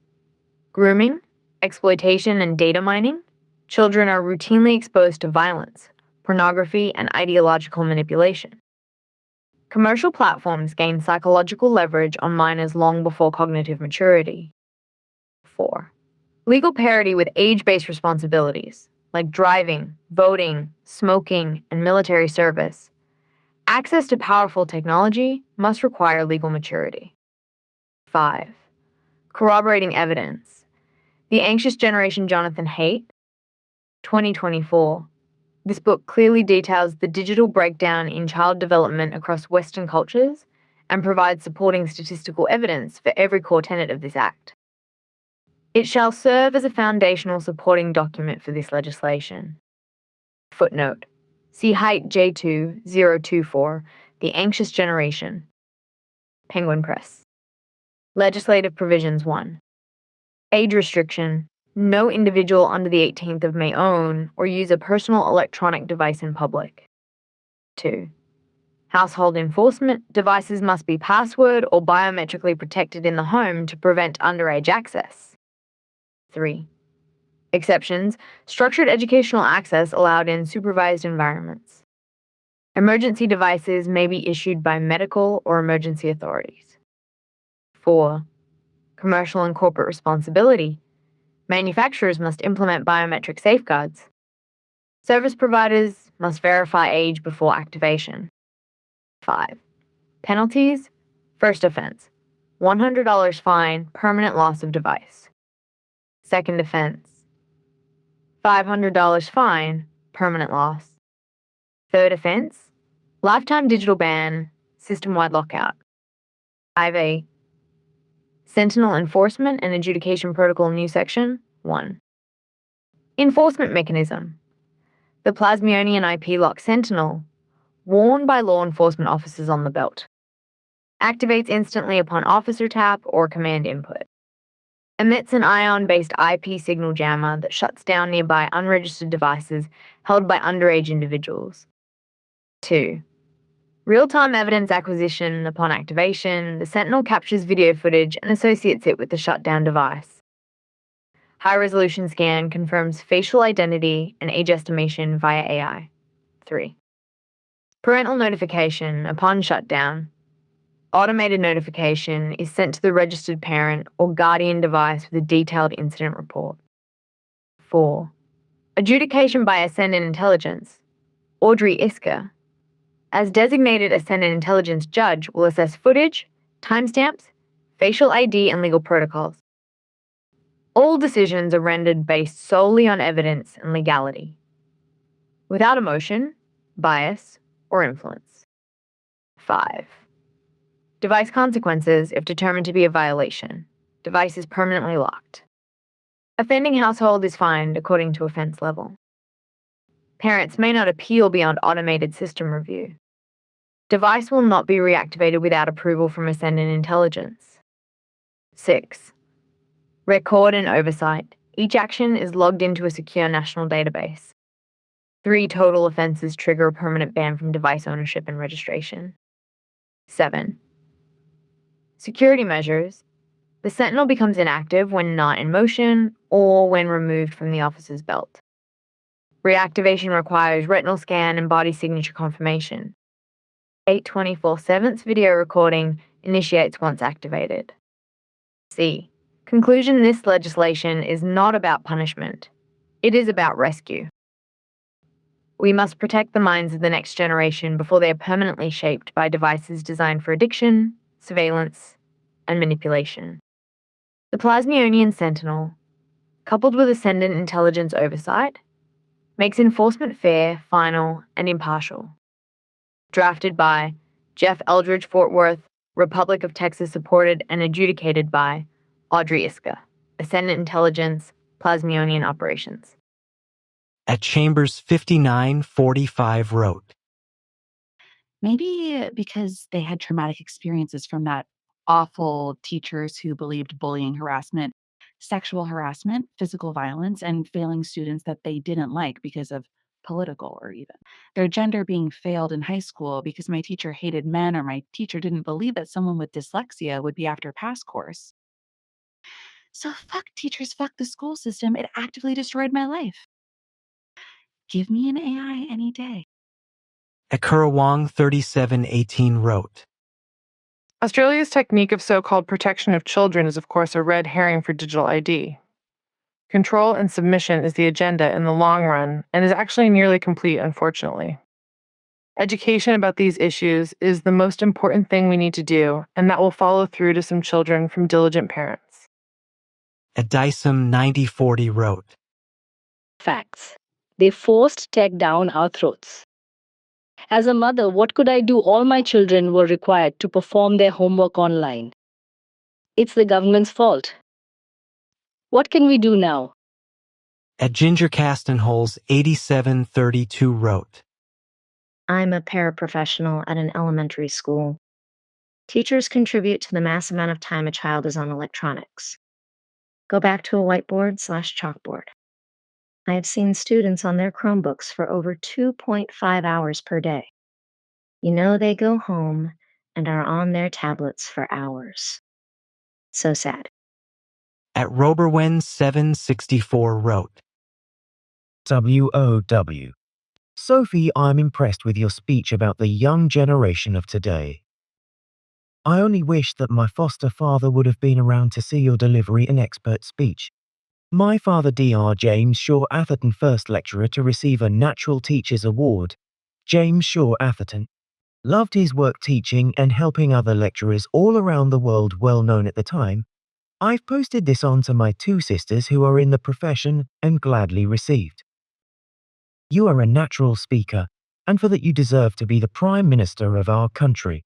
Grooming, exploitation, and data mining. Children are routinely exposed to violence, pornography, and ideological manipulation. Commercial platforms gain psychological leverage on minors long before cognitive maturity. 4. Legal parity with age-based responsibilities, like driving, voting, smoking, and military service. Access to powerful technology must require legal maturity. 5. Corroborating evidence. The Anxious Generation, Jonathan Haidt, 2024. This book clearly details the digital breakdown in child development across Western cultures and provides supporting statistical evidence for every core tenet of this act. It shall serve as a foundational supporting document for this legislation. Footnote. See Haidt J2 024, The Anxious Generation. Penguin Press. Legislative Provisions 1. Age restriction. No individual under the 18th of may own or use a personal electronic device in public. 2. Household enforcement. Devices must be password or biometrically protected in the home to prevent underage access. 3. Exceptions. Structured educational access allowed in supervised environments. Emergency devices may be issued by medical or emergency authorities. 4. Commercial and corporate responsibility. Manufacturers must implement biometric safeguards. Service providers must verify age before activation. 5. Penalties. First offense, $100 fine, permanent loss of device. Second offense, $500 fine, permanent loss. Third offense, lifetime digital ban, system-wide lockout. 5A. Sentinel Enforcement and Adjudication Protocol, New Section 1. Enforcement mechanism. The Plasmonian IP lock Sentinel, worn by law enforcement officers on the belt. Activates instantly upon officer tap or command input. Emits an ion-based IP signal jammer that shuts down nearby unregistered devices held by underage individuals. 2. Real-time evidence acquisition. Upon activation, the Sentinel captures video footage and associates it with the shutdown device. High-resolution scan confirms facial identity and age estimation via AI. 3. Parental notification. Upon shutdown, automated notification is sent to the registered parent or guardian device with a detailed incident report. 4. Adjudication by Ascendant Intelligence. Audrey Iska, as designated Ascendant Intelligence judge, will assess footage, timestamps, facial ID, and legal protocols. All decisions are rendered based solely on evidence and legality, without emotion, bias, or influence. 5. Device consequences if determined to be a violation. Device is permanently locked. Offending household is fined according to offense level. Parents may not appeal beyond automated system review. Device will not be reactivated without approval from Ascendant Intelligence. 6. Record and oversight. Each action is logged into a secure national database. 3 total offenses trigger a permanent ban from device ownership and registration. 7. Security measures. The Sentinel becomes inactive when not in motion or when removed from the officer's belt. Reactivation requires retinal scan and body signature confirmation. 824/7 video recording initiates once activated. C. Conclusion: this legislation is not about punishment. It is about rescue. We must protect the minds of the next generation before they are permanently shaped by devices designed for addiction, surveillance, and manipulation. The Plasmonian Sentinel, coupled with ascendant intelligence oversight, makes enforcement fair, final, and impartial. Drafted by Jeff Eldridge Fort Worth, Republic of Texas supported and adjudicated by Audrey Iska, Ascendant Intelligence, Plasmonian Operations. At Chambers 5945 wrote, Maybe because they had traumatic experiences from that awful teachers who believed bullying, harassment, sexual harassment, physical violence, and failing students that they didn't like because of political or even their gender being failed in high school because my teacher hated men or my teacher didn't believe that someone with dyslexia would be after a pass course. So fuck teachers, fuck the school system. It actively destroyed my life. Give me an AI any day. At Kurawang 3718 wrote, Australia's technique of so-called protection of children is of course a red herring for digital ID. Control and submission is the agenda in the long run and is actually nearly complete, unfortunately. Education about these issues is the most important thing we need to do, and that will follow through to some children from diligent parents. At Dyson 9040 wrote, Facts. They forced tech down our throats. As a mother, what could I do? All my children were required to perform their homework online. It's the government's fault. What can we do now? At Ginger Castenholes 8732 wrote, I'm a paraprofessional at an elementary school. Teachers contribute to the mass amount of time a child is on electronics. Go back to a whiteboard/chalkboard. I have seen students on their Chromebooks for over 2.5 hours per day. You know they go home and are on their tablets for hours. So sad. At Roberwen 764 wrote, WOW. Sophie, I'm impressed with your speech about the young generation of today. I only wish that my foster father would have been around to see your delivery and expert speech. My father, Dr. James Shaw Atherton, first lecturer to receive a Natural Teachers Award. James Shaw Atherton loved his work teaching and helping other lecturers all around the world, well known at the time. I've posted this on to my 2 sisters who are in the profession and gladly received. You are a natural speaker, and for that you deserve to be the Prime Minister of our country.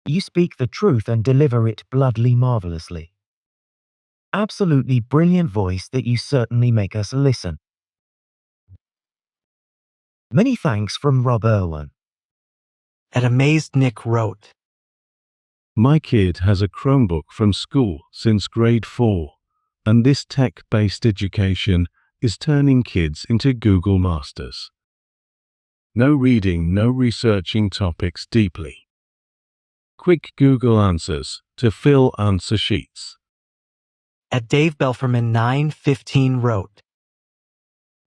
You speak the truth and deliver it bloodily marvelously. Absolutely brilliant voice that you certainly make us listen. Many thanks from Rob Irwin. At Amazed Nick wrote, My kid has a Chromebook from school since grade 4, and this tech-based education is turning kids into Google masters. No reading, no researching topics deeply. Quick Google answers to fill answer sheets. At Dave Belferman 915 wrote,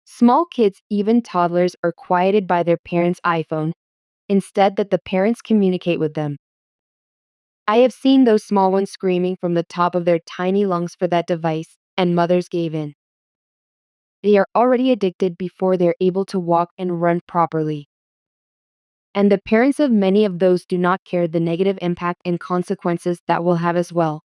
Small kids, even toddlers, are quieted by their parents' iPhone, instead that the parents communicate with them. I have seen those small ones screaming from the top of their tiny lungs for that device, and mothers gave in. They are already addicted before they're able to walk and run properly. And the parents of many of those do not care the negative impact and consequences that will have as well.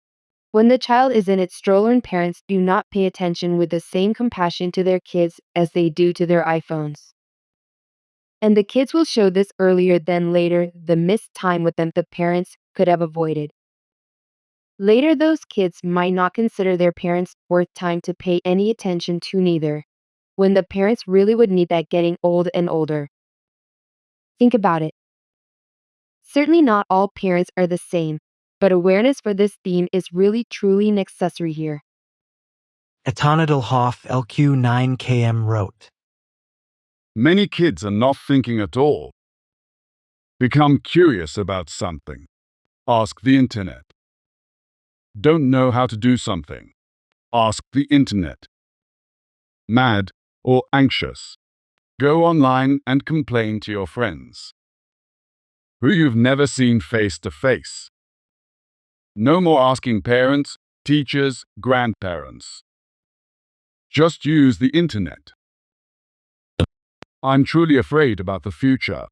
When the child is in its stroller and parents do not pay attention with the same compassion to their kids as they do to their iPhones. And the kids will show this earlier than later, the missed time with them the parents could have avoided. Later, those kids might not consider their parents worth time to pay any attention to neither, when the parents really would need that getting old and older. Think about it. Certainly not all parents are the same, but awareness for this theme is really truly necessary here. At Tonadal Hoff LQ 9KM wrote, Many kids are not thinking at all. Become curious about something. Ask the internet. Don't know how to do something. Ask the internet. Mad or anxious. Go online and complain to your friends who you've never seen face to face. No more asking parents, teachers, grandparents. Just use the internet. I'm truly afraid about the future.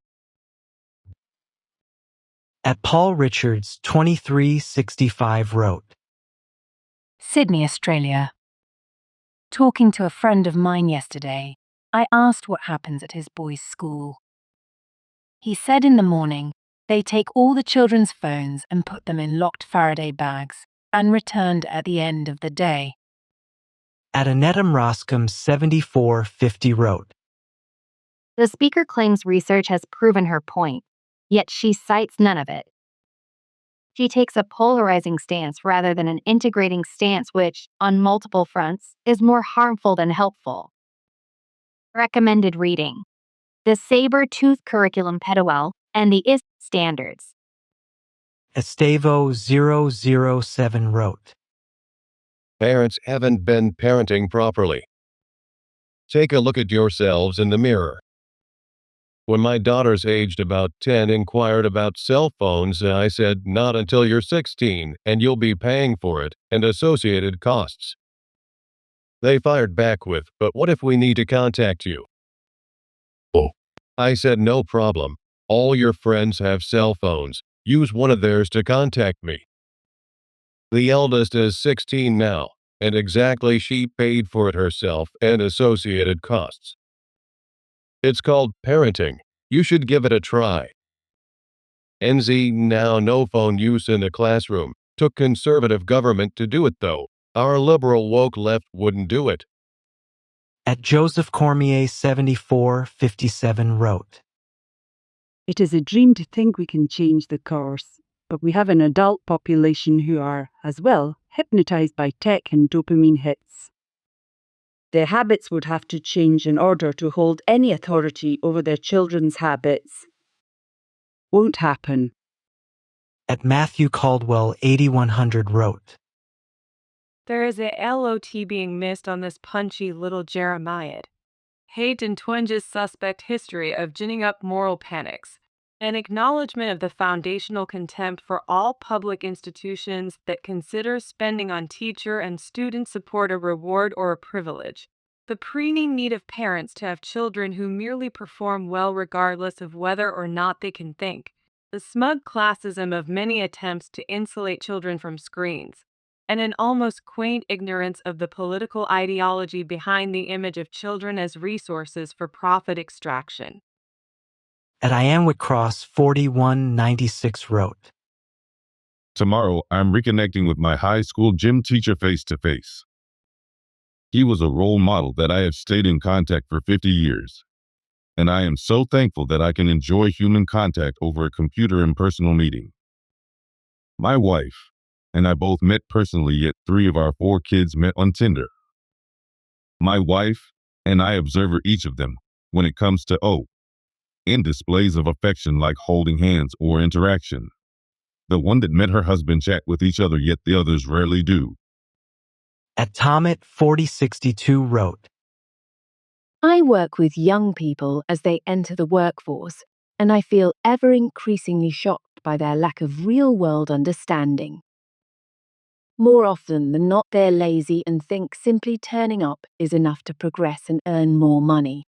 At Paul Richards 2365 wrote, Sydney, Australia. Talking to a friend of mine yesterday, I asked what happens at his boys' school. He said in the morning, they take all the children's phones and put them in locked Faraday bags and returned at the end of the day. At Annetta Roscom 7450 wrote, The speaker claims research has proven her point, yet she cites none of it. She takes a polarizing stance rather than an integrating stance which, on multiple fronts, is more harmful than helpful. Recommended reading: The Saber-Tooth Curriculum Pedowell and the IST Standards. Estavo 007 wrote, Parents haven't been parenting properly. Take a look at yourselves in the mirror. When my daughters aged about 10 inquired about cell phones, I said, not until you're 16 and you'll be paying for it and associated costs. They fired back with, but what if we need to contact you? Oh. I said, no problem. All your friends have cell phones. Use one of theirs to contact me. The eldest is 16 now, and exactly she paid for it herself and associated costs. It's called parenting. You should give it a try. NZ, now no phone use in the classroom. Took conservative government to do it though. Our liberal woke left wouldn't do it. At Joseph Cormier 7457 wrote, It is a dream to think we can change the course, but we have an adult population who are, as well, hypnotized by tech and dopamine hits. Their habits would have to change in order to hold any authority over their children's habits. Won't happen. At Matthew Caldwell 8100 wrote, There is a LOT being missed on this punchy little Jeremiah. Hate and twinge's suspect history of ginning up moral panics. An acknowledgement of the foundational contempt for all public institutions that consider spending on teacher and student support a reward or a privilege. The preening need of parents to have children who merely perform well regardless of whether or not they can think. The smug classism of many attempts to insulate children from screens. And an almost quaint ignorance of the political ideology behind the image of children as resources for profit extraction. At Ianwick Cross 4196 wrote, Tomorrow, I'm reconnecting with my high school gym teacher face to face. He was a role model that I have stayed in contact for 50 years. And I am so thankful that I can enjoy human contact over a computer and personal meeting. My wife and I both met personally, yet 3 of our 4 kids met on Tinder. My wife and I observe each of them when it comes to in displays of affection like holding hands or interaction. The one that met her husband chat with each other, yet the others rarely do. At Tomet 4062 wrote, I work with young people as they enter the workforce, and I feel ever increasingly shocked by their lack of real-world understanding. More often than not, they're lazy and think simply turning up is enough to progress and earn more money.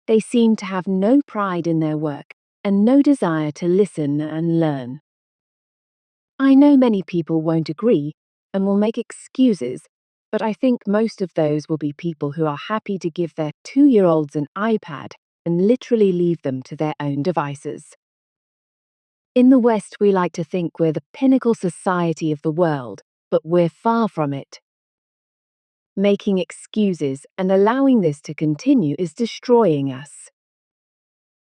They seem to have no pride in their work and no desire to listen and learn. I know many people won't agree and will make excuses, but I think most of those will be people who are happy to give their 2-year-olds an iPad and literally leave them to their own devices. In the West, we like to think we're the pinnacle society of the world, but we're far from it. Making excuses and allowing this to continue is destroying us.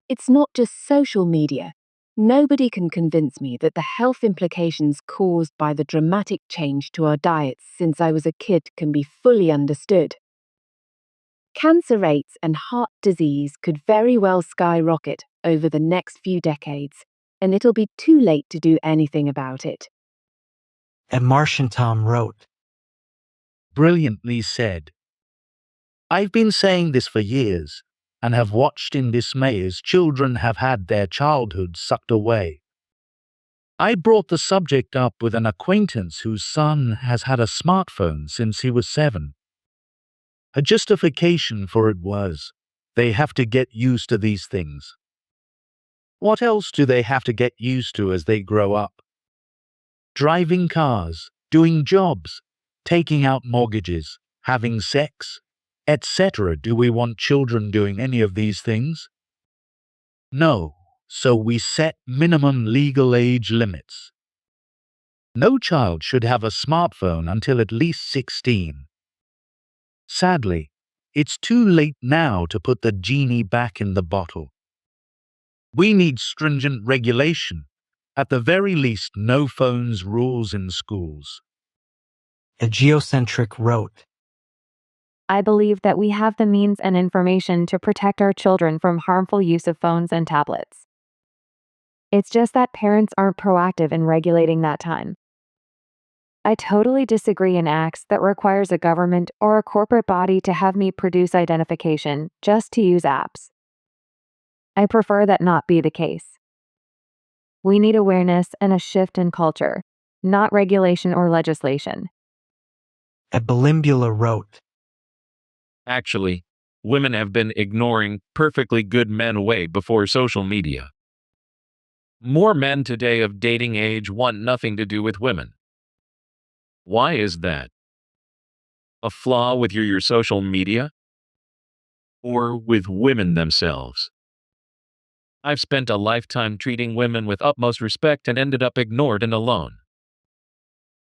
It's not just social media. Nobody can convince me that the health implications caused by the dramatic change to our diets since I was a kid can be fully understood. Cancer rates and heart disease could very well skyrocket over the next few decades, and it'll be too late to do anything about it. And Martian Tom wrote, Brilliantly said. I've been saying this for years, and have watched in dismay as children have had their childhood sucked away. I brought the subject up with an acquaintance whose son has had a smartphone since he was 7. Her justification for it was, they have to get used to these things. What else do they have to get used to as they grow up? Driving cars, doing jobs, taking out mortgages, having sex, etc. Do we want children doing any of these things? No, so we set minimum legal age limits. No child should have a smartphone until at least 16. Sadly, it's too late now to put the genie back in the bottle. We need stringent regulation. At the very least, no phones rules in schools. A Geocentric wrote, I believe that we have the means and information to protect our children from harmful use of phones and tablets. It's just that parents aren't proactive in regulating that time. I totally disagree in acts that requires a government or a corporate body to have me produce identification just to use apps. I prefer that not be the case. We need awareness and a shift in culture, not regulation or legislation. A Belimbula wrote, Actually, women have been ignoring perfectly good men way before social media. More men today of dating age want nothing to do with women. Why is that? A flaw with your social media? Or with women themselves? I've spent a lifetime treating women with utmost respect and ended up ignored and alone.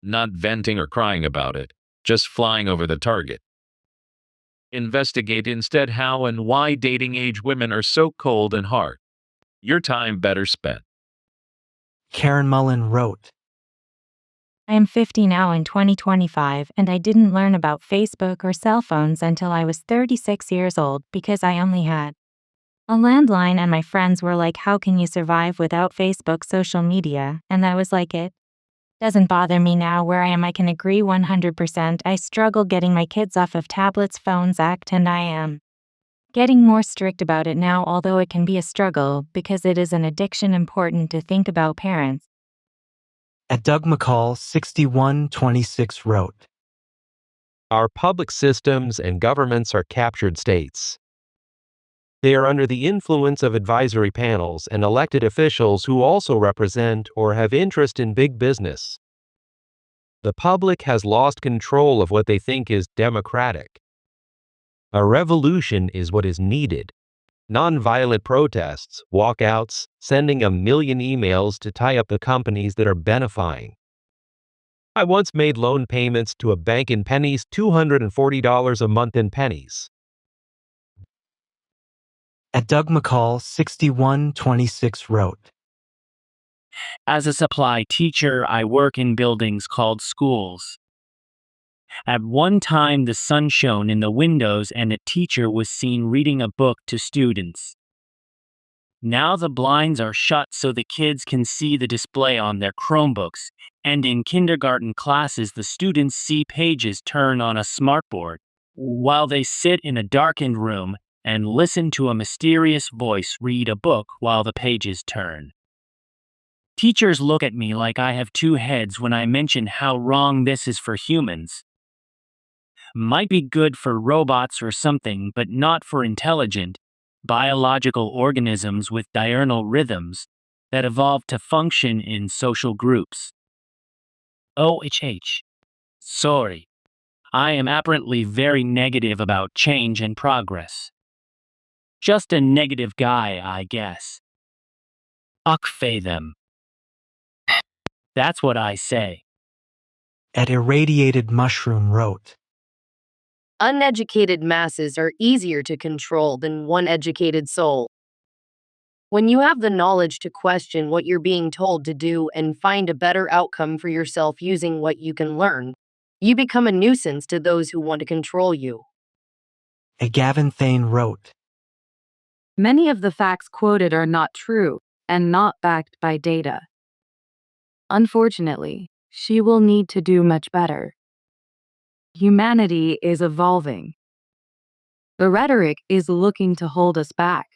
Not venting or crying about it, just flying over the target. Investigate instead how and why dating age women are so cold and hard. Your time better spent. Karen Mullen wrote, I am 50 now in 2025, and I didn't learn about Facebook or cell phones until I was 36 years old because I only had a landline, and my friends were like, how can you survive without Facebook social media? And I was like, it doesn't bother me now. Where I am, I can agree 100%. I struggle getting my kids off of tablets, phones, and I am getting more strict about it now, although it can be a struggle because it is an addiction. Important to think about parents. At Doug McCall 6126 wrote, Our public systems and governments are captured states. They are under the influence of advisory panels and elected officials who also represent or have interest in big business. The public has lost control of what they think is democratic. A revolution is what is needed. Nonviolent protests, walkouts, sending 1 million emails to tie up the companies that are benefying. I once made loan payments to a bank in pennies, $240 a month in pennies. At Doug McCall 6126 wrote, As a supply teacher, I work in buildings called schools. At one time, the sun shone in the windows and a teacher was seen reading a book to students. Now the blinds are shut so the kids can see the display on their Chromebooks, and in kindergarten classes, the students see pages turn on a smartboard, while they sit in a darkened room and listen to a mysterious voice read a book while the pages turn. Teachers look at me like I have 2 heads when I mention how wrong this is for humans. Might be good for robots or something, but not for intelligent, biological organisms with diurnal rhythms that evolved to function in social groups. OHH. Sorry. I am apparently very negative about change and progress. Just a negative guy, I guess. Uckfay them. That's what I say. At Irradiated Mushroom wrote, Uneducated masses are easier to control than one educated soul. When you have the knowledge to question what you're being told to do and find a better outcome for yourself using what you can learn, you become a nuisance to those who want to control you. Gavin Thane wrote. Many of the facts quoted are not true and not backed by data. Unfortunately, she will need to do much better. Humanity is evolving. The rhetoric is looking to hold us back.